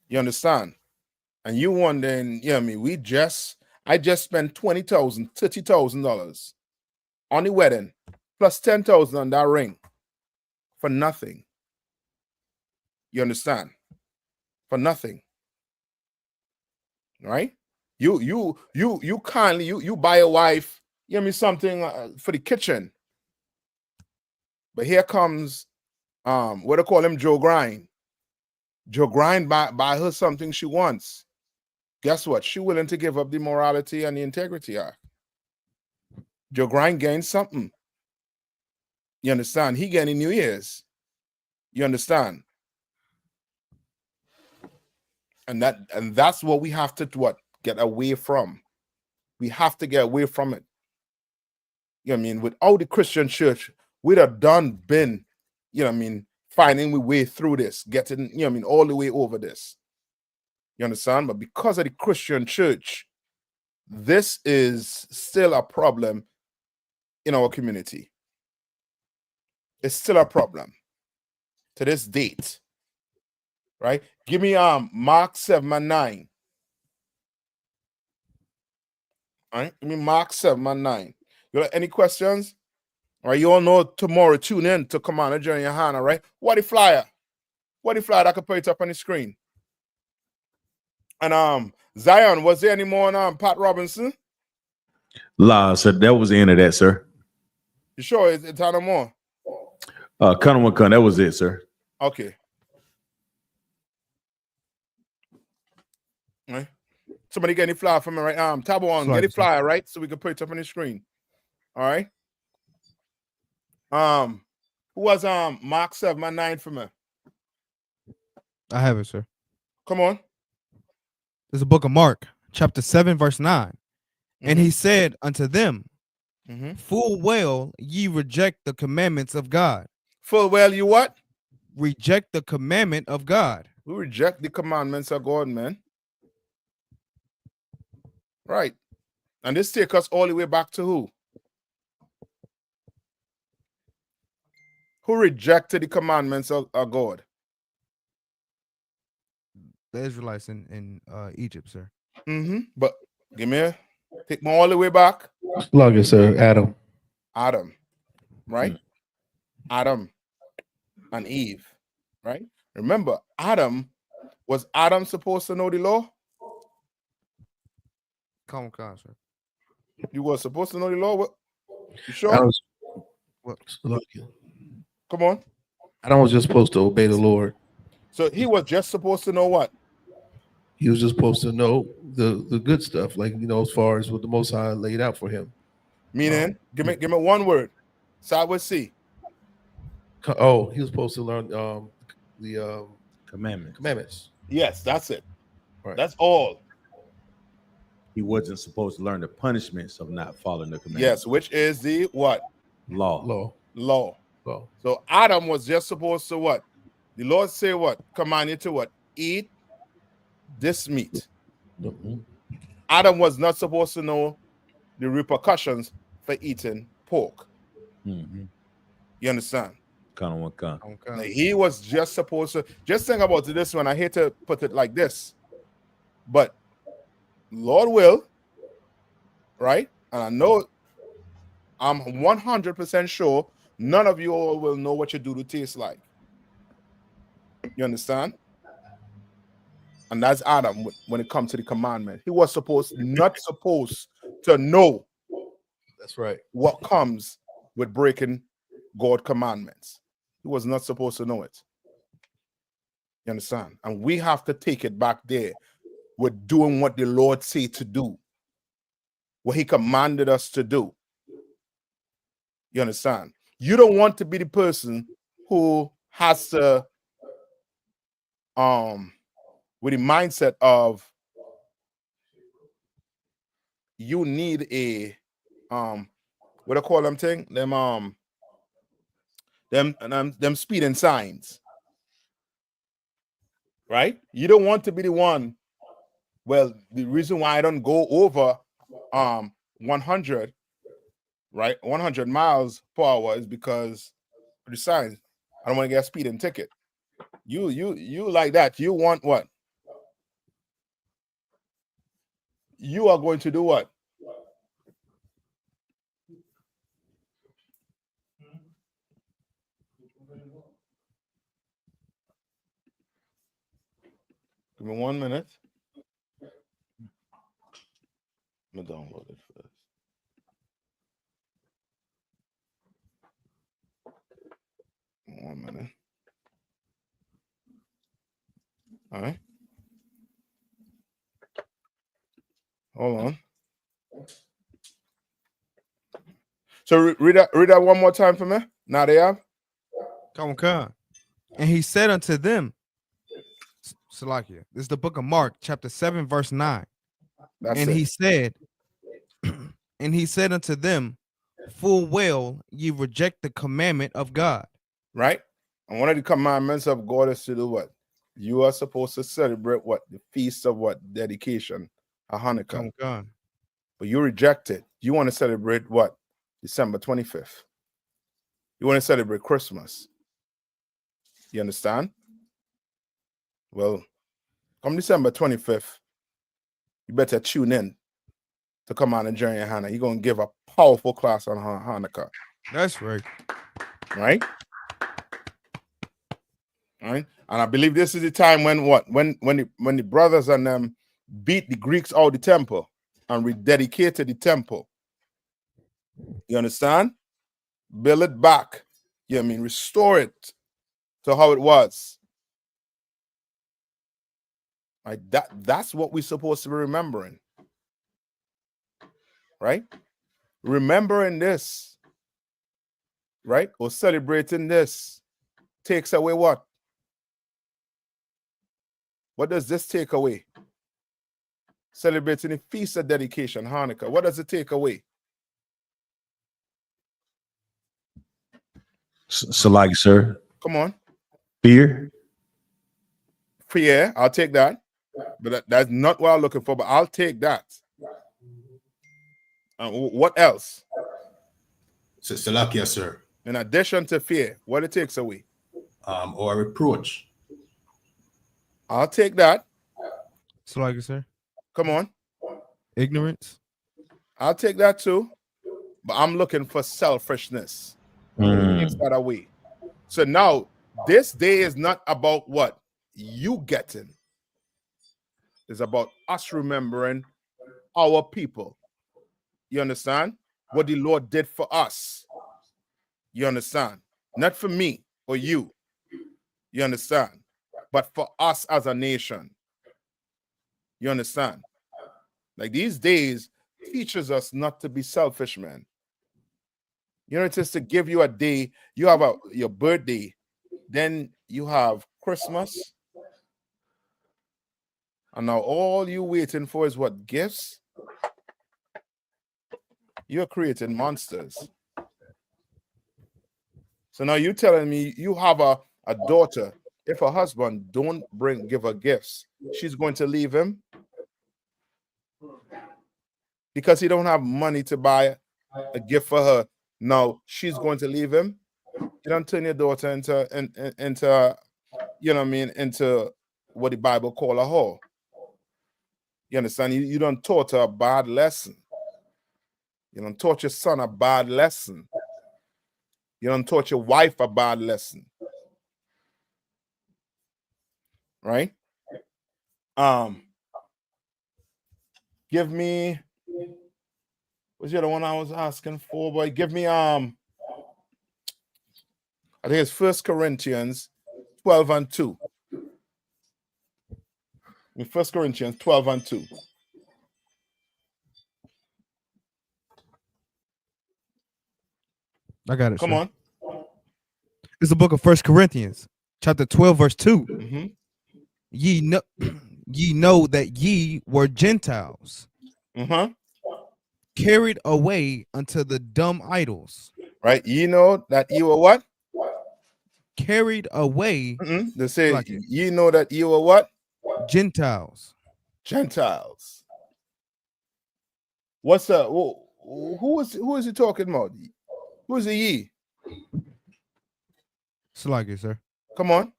You understand? And you wondering, I mean, I just spent $20,000, $30,000 on the wedding, plus 10,000 on that ring for nothing. You understand? For nothing. Right? You kindly buy a wife, something for the kitchen. But here comes what do call him, Joe Grind. Joe Grind buy her something she wants. Guess what? She willing to give up the morality and the integrity. Joe Grind gains something. You understand? He getting New Year's. You understand? And that's what we have to get away from. We have to get away from it. You know what I mean? Without the Christian church, we'd have been, finding we way through this, getting, all the way over this. You understand? But because of the Christian church, this is still a problem in our community. It's still a problem to this date. Right? Give me Mark 7:9. All right, give me Mark 7:9. You got any questions? All right, you all know tomorrow, tune in to Commander Journey YAHANNA, right? What the flyer? I could put it up on the screen. And Zion, was there any more on Pat Robinson? La, sir, that was the end of that, sir. You sure it's no more? That was it, sir. Okay. All right. Somebody get any flyer from me, right? Tabo on, get a flyer, right? So we can put it up on the screen. All right. Who was Mark 7:9 for me? I have it, sir. Come on. There's a book of Mark, chapter 7, verse 9. And he said unto them, full well ye reject the commandments of God. Full well you what? Reject the commandment of God. We reject the commandments of God, man. Right. And this takes us all the way back to who? Who rejected the commandments of God? The Israelites in Egypt, sir. But take me all the way back. Slug it, sir. Adam, right? Adam and Eve, right? Remember, was Adam supposed to know the law? Come on, sir. You were supposed to know the law? What? You sure? Come on. Adam was just supposed to obey the Lord. So he was just supposed to know what? He was just supposed to know the good stuff, like, as far as what the Most High laid out for him. Meaning, give me one word. Start with C. Oh, he was supposed to learn the commandments. Yes, that's it. Right. That's all. He wasn't supposed to learn the punishments of not following the commandments. Yes, which is the what? Law. So Adam was just supposed to what? The Lord say what? Command you to what? Eat this meat. Adam was not supposed to know the repercussions for eating pork. You understand? He was just supposed to, just think about this one. I hate to put it like this, but Lord will, right? And I know, I'm 100% sure none of you all will know what your doodle tastes like. You understand? And that's Adam when it comes to the commandment. He was not supposed to know. That's right. What comes with breaking God's commandments. He was not supposed to know it. You understand? And we have to take it back there. We're doing what the Lord said to do. What he commanded us to do. You understand? You don't want to be the person who has to with the mindset of you need a what I call them thing? Them speeding signs. Right? You don't want to be the one. Well, the reason why I don't go over 100, right? 100 miles per hour is because of the signs. I don't want to get a speeding ticket. You like that. You want what? you are going to do what? Give me 1 minute. Let me download it first. One minute. All right. Hold on. So read that one more time for me. Now they have. Come on. And he said unto them, Salakia, this is the book of Mark, chapter 7, verse 9. That's it. He said, and he said unto them, full well ye reject the commandment of God. Right? And one of the commandments of God is to do what? You are supposed to celebrate what? The feast of what? Dedication, Hanukkah. But you reject it. You want to celebrate what? December 25th. You want to celebrate Christmas. You understand? Well, come December 25th, you better tune in to come on and join YAHANNA. You're going to give a powerful class on Hanukkah. That's right. Right? All right. And I believe this is the time when what? When the brothers and them beat the Greeks out of the temple and rededicated the temple. You understand? Build it back. You know what I mean? Restore it to how it was. Right? That's what we're supposed to be remembering. Right? Remembering this, right? Or celebrating this takes away what? What does this take away? Celebrating the feast of dedication, Hanukkah. What does it take away? So like, sir. Come on. Fear. Fear, I'll take that. But that's not what I'm looking for, but I'll take that. What else? Salakia, sir. In addition to fear, what it takes away? Or reproach. I'll take that. Salakia, sir. Come on. Ignorance. I'll take that too. But I'm looking for selfishness. Takes that away. So now, this day is not about what you getting. It's about us remembering our people. You understand? What the Lord did for us. You understand? Not for me or you. You understand? But for us as a nation. You understand? Like these days teaches us not to be selfish, man. You know, it's just to give you a day. You have your birthday. Then you have Christmas. And now all you waiting for is what? Gifts? You're creating monsters. So now you're telling me you have a daughter. If her husband don't give her gifts, she's going to leave him because he don't have money to buy a gift for her. Now she's going to leave him. You don't turn your daughter into you know what I mean, into what the Bible call a whore. You understand? You don't taught her a bad lesson. You don't taught your son a bad lesson. You don't taught your wife a bad lesson. Right? Give me, what's the other one I was asking for, boy? Give me I think it's 1 Corinthians 12 and 2. 1 Corinthians 12 and 2. I got it. Come on. It's the book of 1 Corinthians, chapter 12, verse 2. Mm-hmm. Ye know that ye were Gentiles, carried away unto the dumb idols. Right? Ye know that ye were what? Carried away. They say, ye know that ye were what? Gentiles. Gentiles. What's that? Who is he talking about? Who is the ye? Salakia, sir. Come on.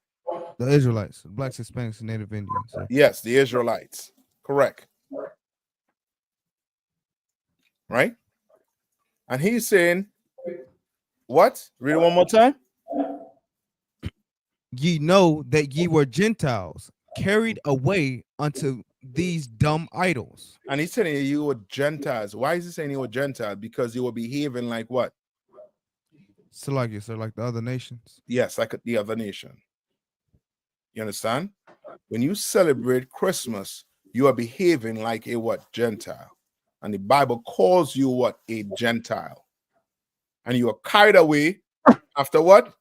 The Israelites, blacks, Hispanics, and Native Indians, sir. Yes, the Israelites. Correct. right? And he's saying, what? Read it one more time. Ye know that ye were Gentiles, carried away unto these dumb idols. And he's telling you were Gentiles. Why is he saying you were Gentiles? Because you were behaving like what? So like you, sir, like the other nations. Yes, like the other nation. You understand? When you celebrate Christmas, you are behaving like a what? Gentile. And the Bible calls you what? A Gentile. And you are carried away after what?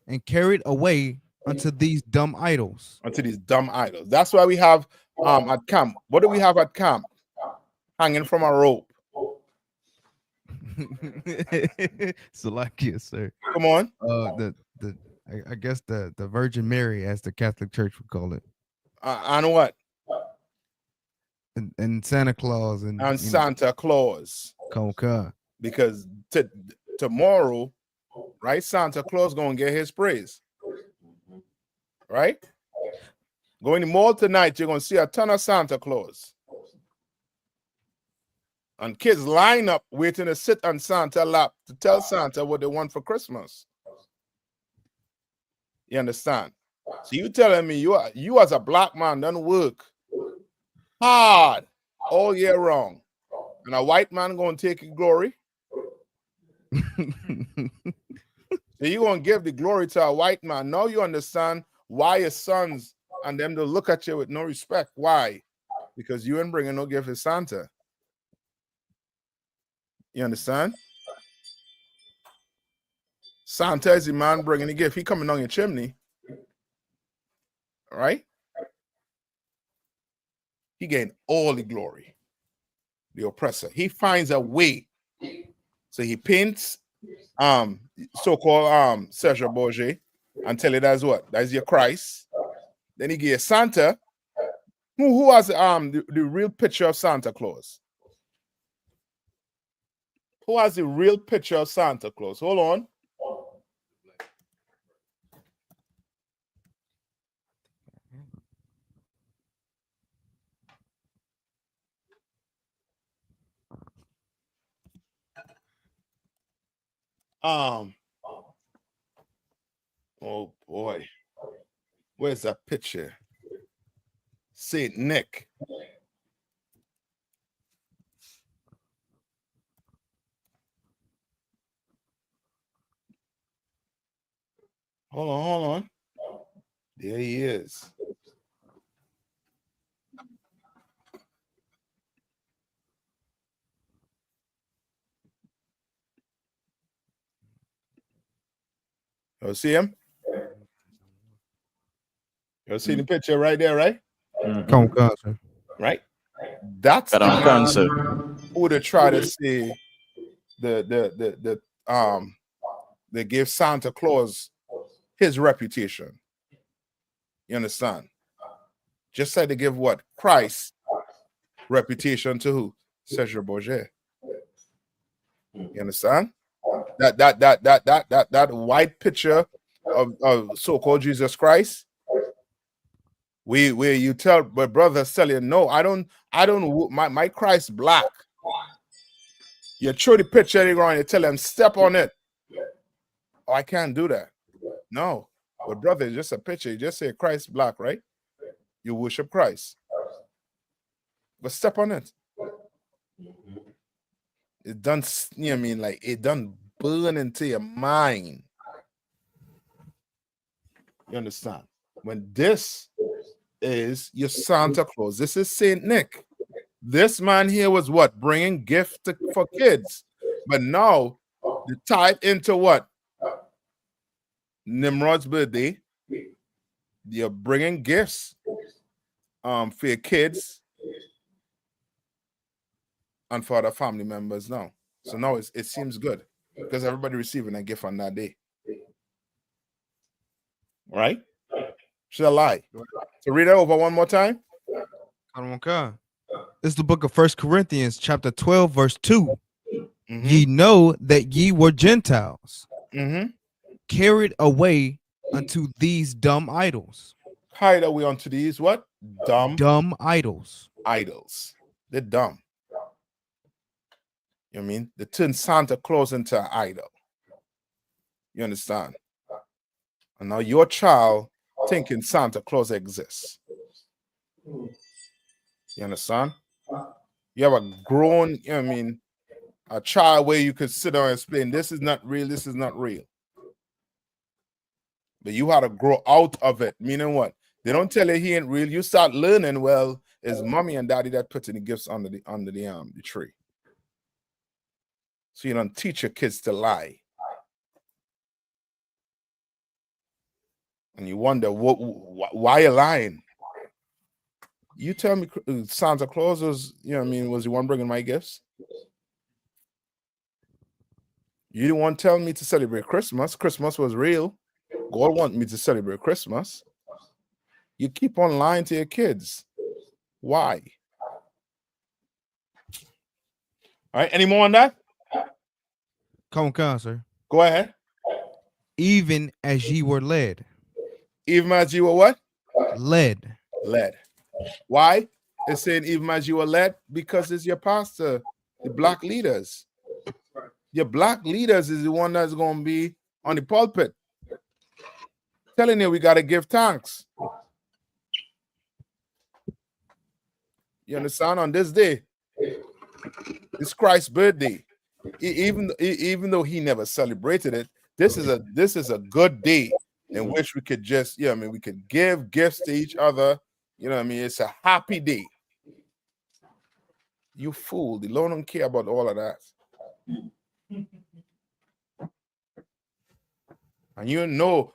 And carried away unto these dumb idols. Unto these dumb idols. That's why we have at camp. What do we have at camp? Hanging from a rope. So like yes, sir. Come on. I guess the Virgin Mary, as the Catholic Church would call it. And what? And Santa Claus and Santa Claus. Conca. Because tomorrow, right? Santa Claus gonna get his praise. Right? Going to the mall tonight, you're gonna see a ton of Santa Claus. And kids line up waiting to sit on Santa's lap to tell Santa what they want for Christmas. You understand? So you telling me you as a black man done work hard all year long, and a white man gonna take your glory? So you gonna give the glory to a white man? Now you understand why your sons and them to look at you with no respect. Why? Because you ain't bringing no gift to Santa. You understand? Santa is the man bringing the gift. He coming down your chimney. All right? He gained all the glory. The oppressor. He finds a way. So he paints so-called Serge Bourget and tell it as what? That's your Christ. Then he gave Santa. Who has the real picture of Santa Claus? Who has the real picture of Santa Claus? Hold on. Oh boy. Where's that picture? Saint Nick. Hold on. There he is. You see him? You see the picture right there, right? Right? That's the man who would have tried to say they give Santa Claus his reputation. You understand? Just like they give what? Christ reputation to who? Serge Bourget. You understand? That white picture of so-called Jesus Christ, where you tell my brothers tell you, no, I don't my Christ black. You throw the picture around, you tell them step on it. Oh, I can't do that. No, but brother, it's just a picture. You just say Christ black, right? You worship Christ, but step on it. It done, you know what I mean, like it done burn into your mind. You understand? When this is your Santa Claus, this is Saint Nick. This man here was what? Bringing gift for kids. But now you tie it into what? Nimrod's birthday. You're bringing gifts for your kids and for other family members now. So now it seems good because everybody receiving a gift on that day. Right? Should I lie? So read it over one more time. It's the book of 1 Corinthians, chapter 12, verse 2. Ye know that ye were Gentiles, carried away unto these dumb idols. Carried away unto these what? Dumb idols. idols. They're dumb. You know what I mean? They turn Santa Claus into an idol. You understand? And now your child thinking Santa Claus exists. You understand? You have a grown, you know what I mean, a child where you could sit down and explain, this is not real, this is not real. But you had to grow out of it. Meaning what? They don't tell you he ain't real. You start learning, well, it's mommy and daddy that put in the gifts under the tree. So you don't teach your kids to lie. And you wonder, why you lying? You tell me Santa Claus was, you know what I mean, was the one bringing my gifts? You didn't want to tell me to celebrate Christmas. Christmas was real. God want me to celebrate Christmas. You keep on lying to your kids. Why? All right, any more on that? Come on, sir. Go ahead. Even as ye were led. Even as you were what? Led. Led. Why? It's saying even as you were led, because it's your pastor, the black leaders. Your black leaders is the one that's going to be on the pulpit. Telling you we got to give thanks. You understand? On this day, it's Christ's birthday. Even though he never celebrated it, this is a good day in which we could just, you know what I mean, we could give gifts to each other. You know what I mean? It's a happy day. You fool. The Lord don't care about all of that. And you know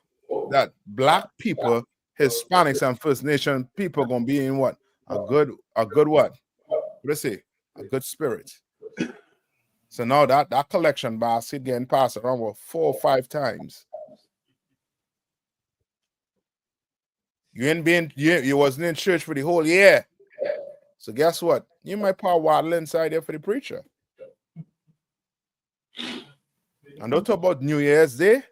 that black people, Hispanics, and First Nation people are gonna be in what? A good what? Let's say a good spirit. So now that collection basket getting passed around 4 or 5 times. You wasn't in church for the whole year. So guess what? You might pour water inside there for the preacher. And don't talk about New Year's Day.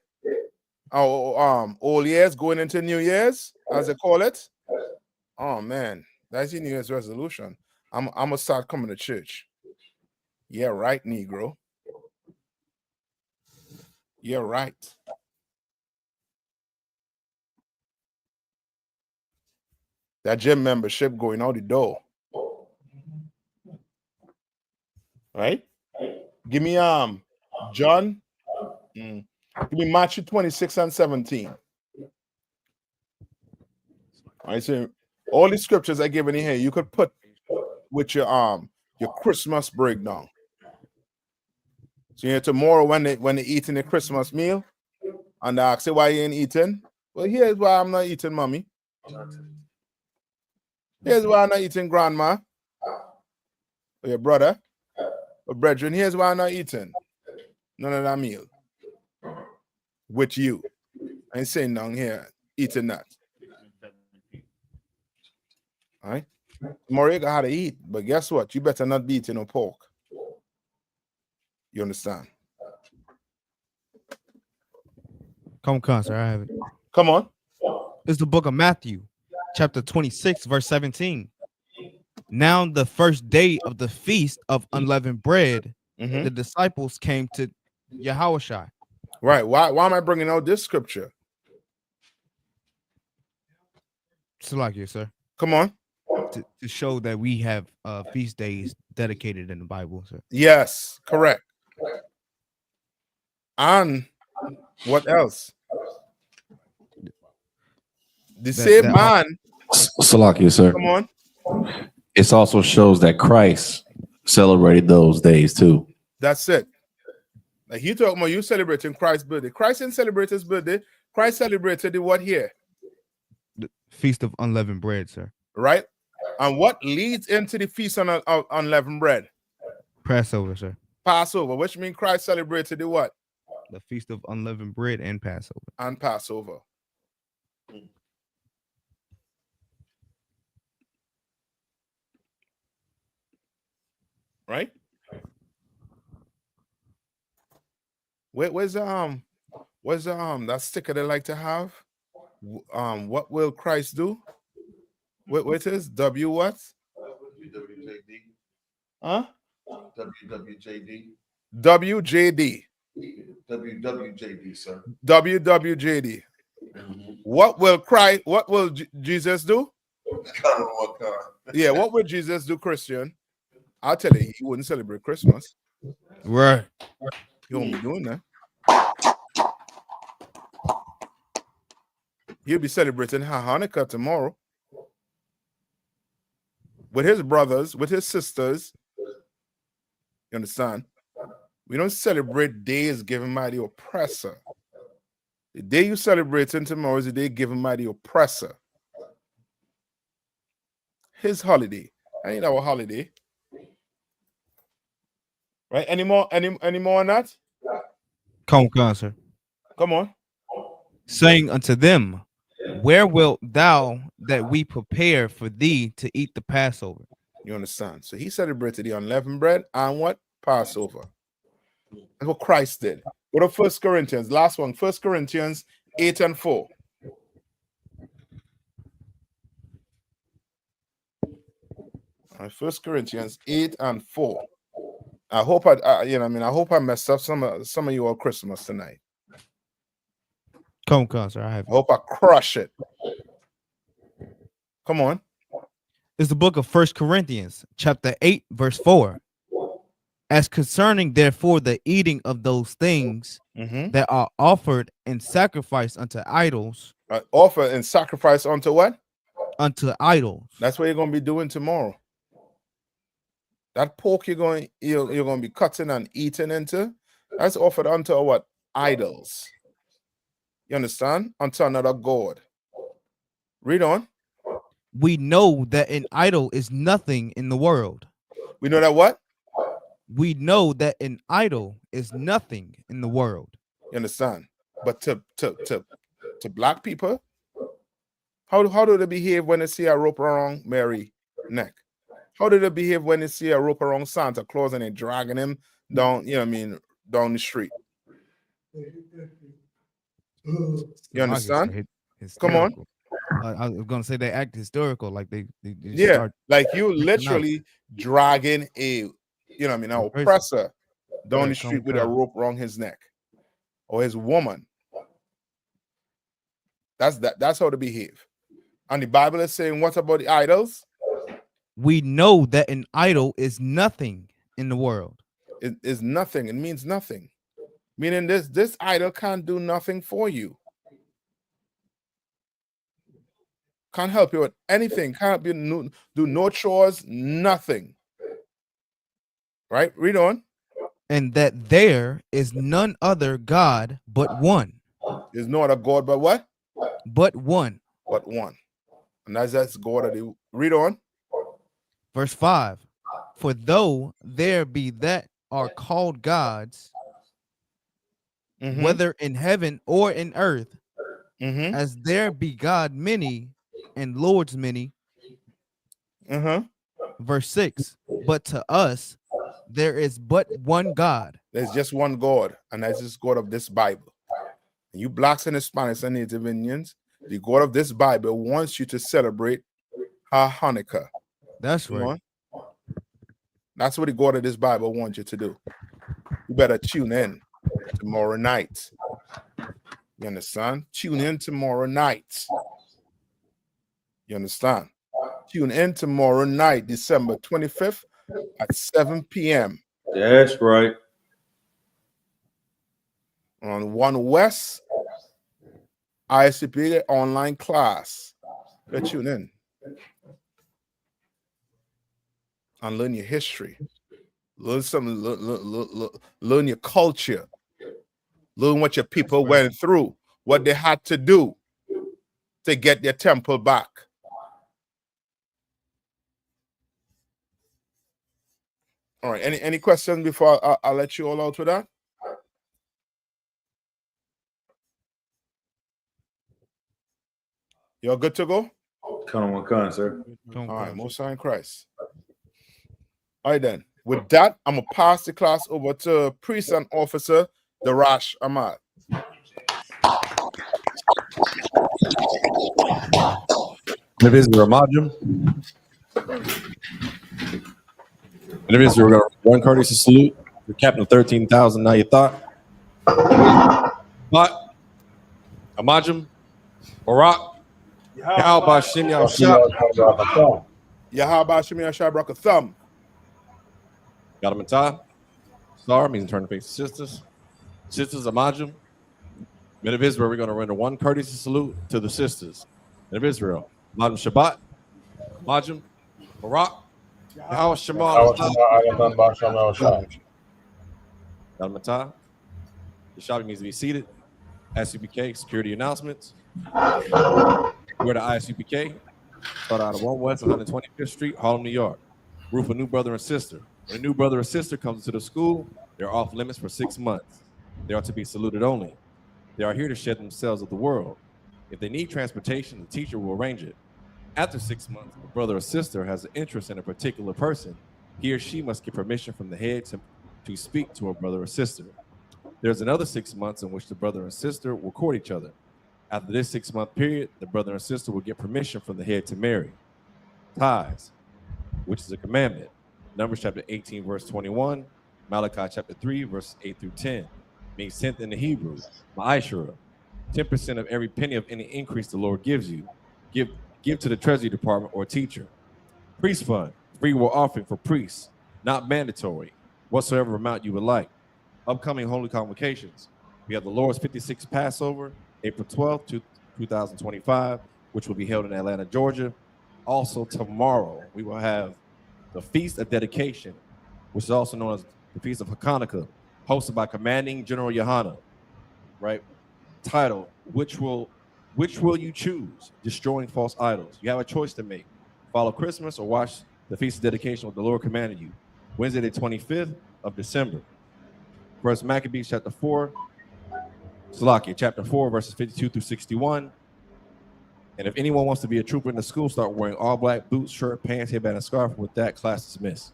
Old years going into New Year's, as they call it. Oh man, that's your New Year's resolution. I'm gonna start coming to church. Yeah, right, Negro. You're right. That gym membership going out the door. Right? Give me John. Give me Matthew 26 and 17. All right, so all the scriptures I give in here, you could put with your Christmas breakdown. So tomorrow when they eating the Christmas meal, and they ask you why you ain't eating. Well, here's why I'm not eating, mommy. Here's why I'm not eating, grandma. Or your brother. Or brethren, here's why I'm not eating. None of that meal. With you. I ain't saying down here, eating that. All right? Tomorrow you got how to eat, but guess what? You better not be eating no pork. You understand? Come on, sir. I have it. Come on. It's the book of Matthew, chapter 26, verse 17. Now the first day of the feast of unleavened bread, the disciples came to YAHANNA. Right. Why am I bringing out this scripture? Salakia, sir. Come on. To show that we have feast days dedicated in the Bible, sir. Yes, correct. And what else? The same man. Salakia, sir. Come on. It also shows that Christ celebrated those days too. That's it. Like you talking about you celebrating Christ's birthday. Christ didn't celebrate his birthday. Christ celebrated the what here? The Feast of Unleavened Bread, sir. Right? And what leads into the Feast of Unleavened Bread? Passover, sir. Passover, which means Christ celebrated the what? The Feast of Unleavened Bread and Passover. And Passover. Right? Where's that sticker they like to have? What will Christ do? What it is? W what? Huh? WWJD. WJD. WWJD, sir. WWJD. What will Jesus do? Yeah, what will Jesus do, Christian? I'll tell you, he wouldn't celebrate Christmas. Right. He won't be doing that. He'll be celebrating Hanukkah tomorrow with his brothers, with his sisters. You understand? We don't celebrate days given by the oppressor. The day you celebrating tomorrow is the day given by the oppressor. His holiday. Ain't our holiday. Right? Any more on that? Come on, sir. Come on. Saying unto them, where wilt thou that we prepare for thee to eat the Passover? You understand? So he celebrated the unleavened bread and what? Passover. That's what Christ did. Go to 1 Corinthians. Last one. 1 Corinthians 8 and 4. All right, 1 Corinthians 8 and 4. I hope I hope I messed up some of your Christmas tonight. Come on, sir. I hope I crush it. Come on. It's the book of 1 Corinthians, chapter 8, verse 4. As concerning, therefore, the eating of those things that are offered and sacrificed unto idols. Offer and sacrifice unto what? Unto idols. That's what you're going to be doing tomorrow. That pork you're going to be cutting and eating into, that's offered unto what? Idols. You understand? Unto another god. Read on. We know that an idol is nothing in the world. We know that what? We know that an idol is nothing in the world. You understand? But to black people, how do they behave when they see a rope around Mary's neck? How do they behave when they see a rope around Santa Claus and they're dragging him down, down the street? You understand? Come on. I was gonna say they act historical, like they like you literally dragging a an oppressor down the street with a rope around his neck or his woman. That's how they behave. And the Bible is saying, what about the idols? We know that an idol is nothing in the world. It is nothing. It means nothing. Meaning this idol can't do nothing for you. Can't help you with anything. Can't do no chores, nothing. Right? Read on. And that there is none other God but one. There's no other God but what? But one. But one. And that's God of the... Read on. Verse 5. For though there be that are called gods, whether in heaven or in earth, as there be God many and lords many. Verse 6. But to us there is but one God. There's just one God, and that's this God of this Bible. And you blacks and Hispanics and Native Indians, the God of this Bible wants you to celebrate Hanukkah. That's right. That's what the God of this Bible wants you to do. You better tune in tomorrow night. You understand? Tune in tomorrow night. You understand? Tune in tomorrow night, December 25th at 7 p.m. That's right. On 1 West I.S.U.P.K online class. Let's tune in and learn your history. Learn something. Learn your culture. Learn what your people went through, what they had to do to get their temple back. All right. Any questions before I'll let you all out with that? You're good to go? Come on, sir. All right, most high in Christ. All right, then. With that, I'm going to pass the class over to Priest and Officer Darash Ahmad. If it's Ramajim, And if Israel, we're going to one courteous salute. The captain of 13,000, now you thought. But Amajim, Barak, Yahweh Shem Yahushua. Yahweh Shem Yahushua Brakatham. Got him in tie. Star means turn to face the sisters. Sisters Amajim. Men of Israel, we're going to render one courteous salute to the sisters. Men of Israel. Amajim Shabbat. Amajim, Barak, Yahweh Shema. Got him in tie. The shopping needs to be seated. I.S.U.P.K. security announcements. We're the I.S.U.P.K. Start out of 1 West 125th Street, Harlem, New York. Roof a new brother and sister. When a new brother or sister comes into the school, they're off limits for 6 months. They are to be saluted only. They are here to shed themselves of the world. If they need transportation, the teacher will arrange it. After 6 months, if a brother or sister has an interest in a particular person, he or she must get permission from the head to speak to a brother or sister. There's another 6 months in which the brother and sister will court each other. After this 6-month period, the brother and sister will get permission from the head to marry. Tithes, which is a commandment. Numbers chapter 18, verse 21. Malachi chapter 3, verses 8 through 10. Means 10th in the Hebrew. Ma'ashara. 10% of every penny of any increase the Lord gives you. Give to the treasury department or teacher. Priest fund, free will offering for priests, not mandatory, whatsoever amount you would like. Upcoming holy convocations. We have the Lord's 56th Passover, April 12th, 2025, which will be held in Atlanta, Georgia. Also tomorrow, we will have the Feast of Dedication, which is also known as the Feast of Hanukkah, hosted by Commanding General YAHANNA, right? Title, which will you choose? Destroying false idols. You have a choice to make. Follow Christmas or watch the Feast of Dedication what the Lord commanded you. Wednesday, the 25th of December. First Maccabees chapter 4, Salakia chapter 4, verses 52 through 61. And if anyone wants to be a trooper in the school, start wearing all black boots, shirt, pants, headband, and scarf. With that, class dismissed.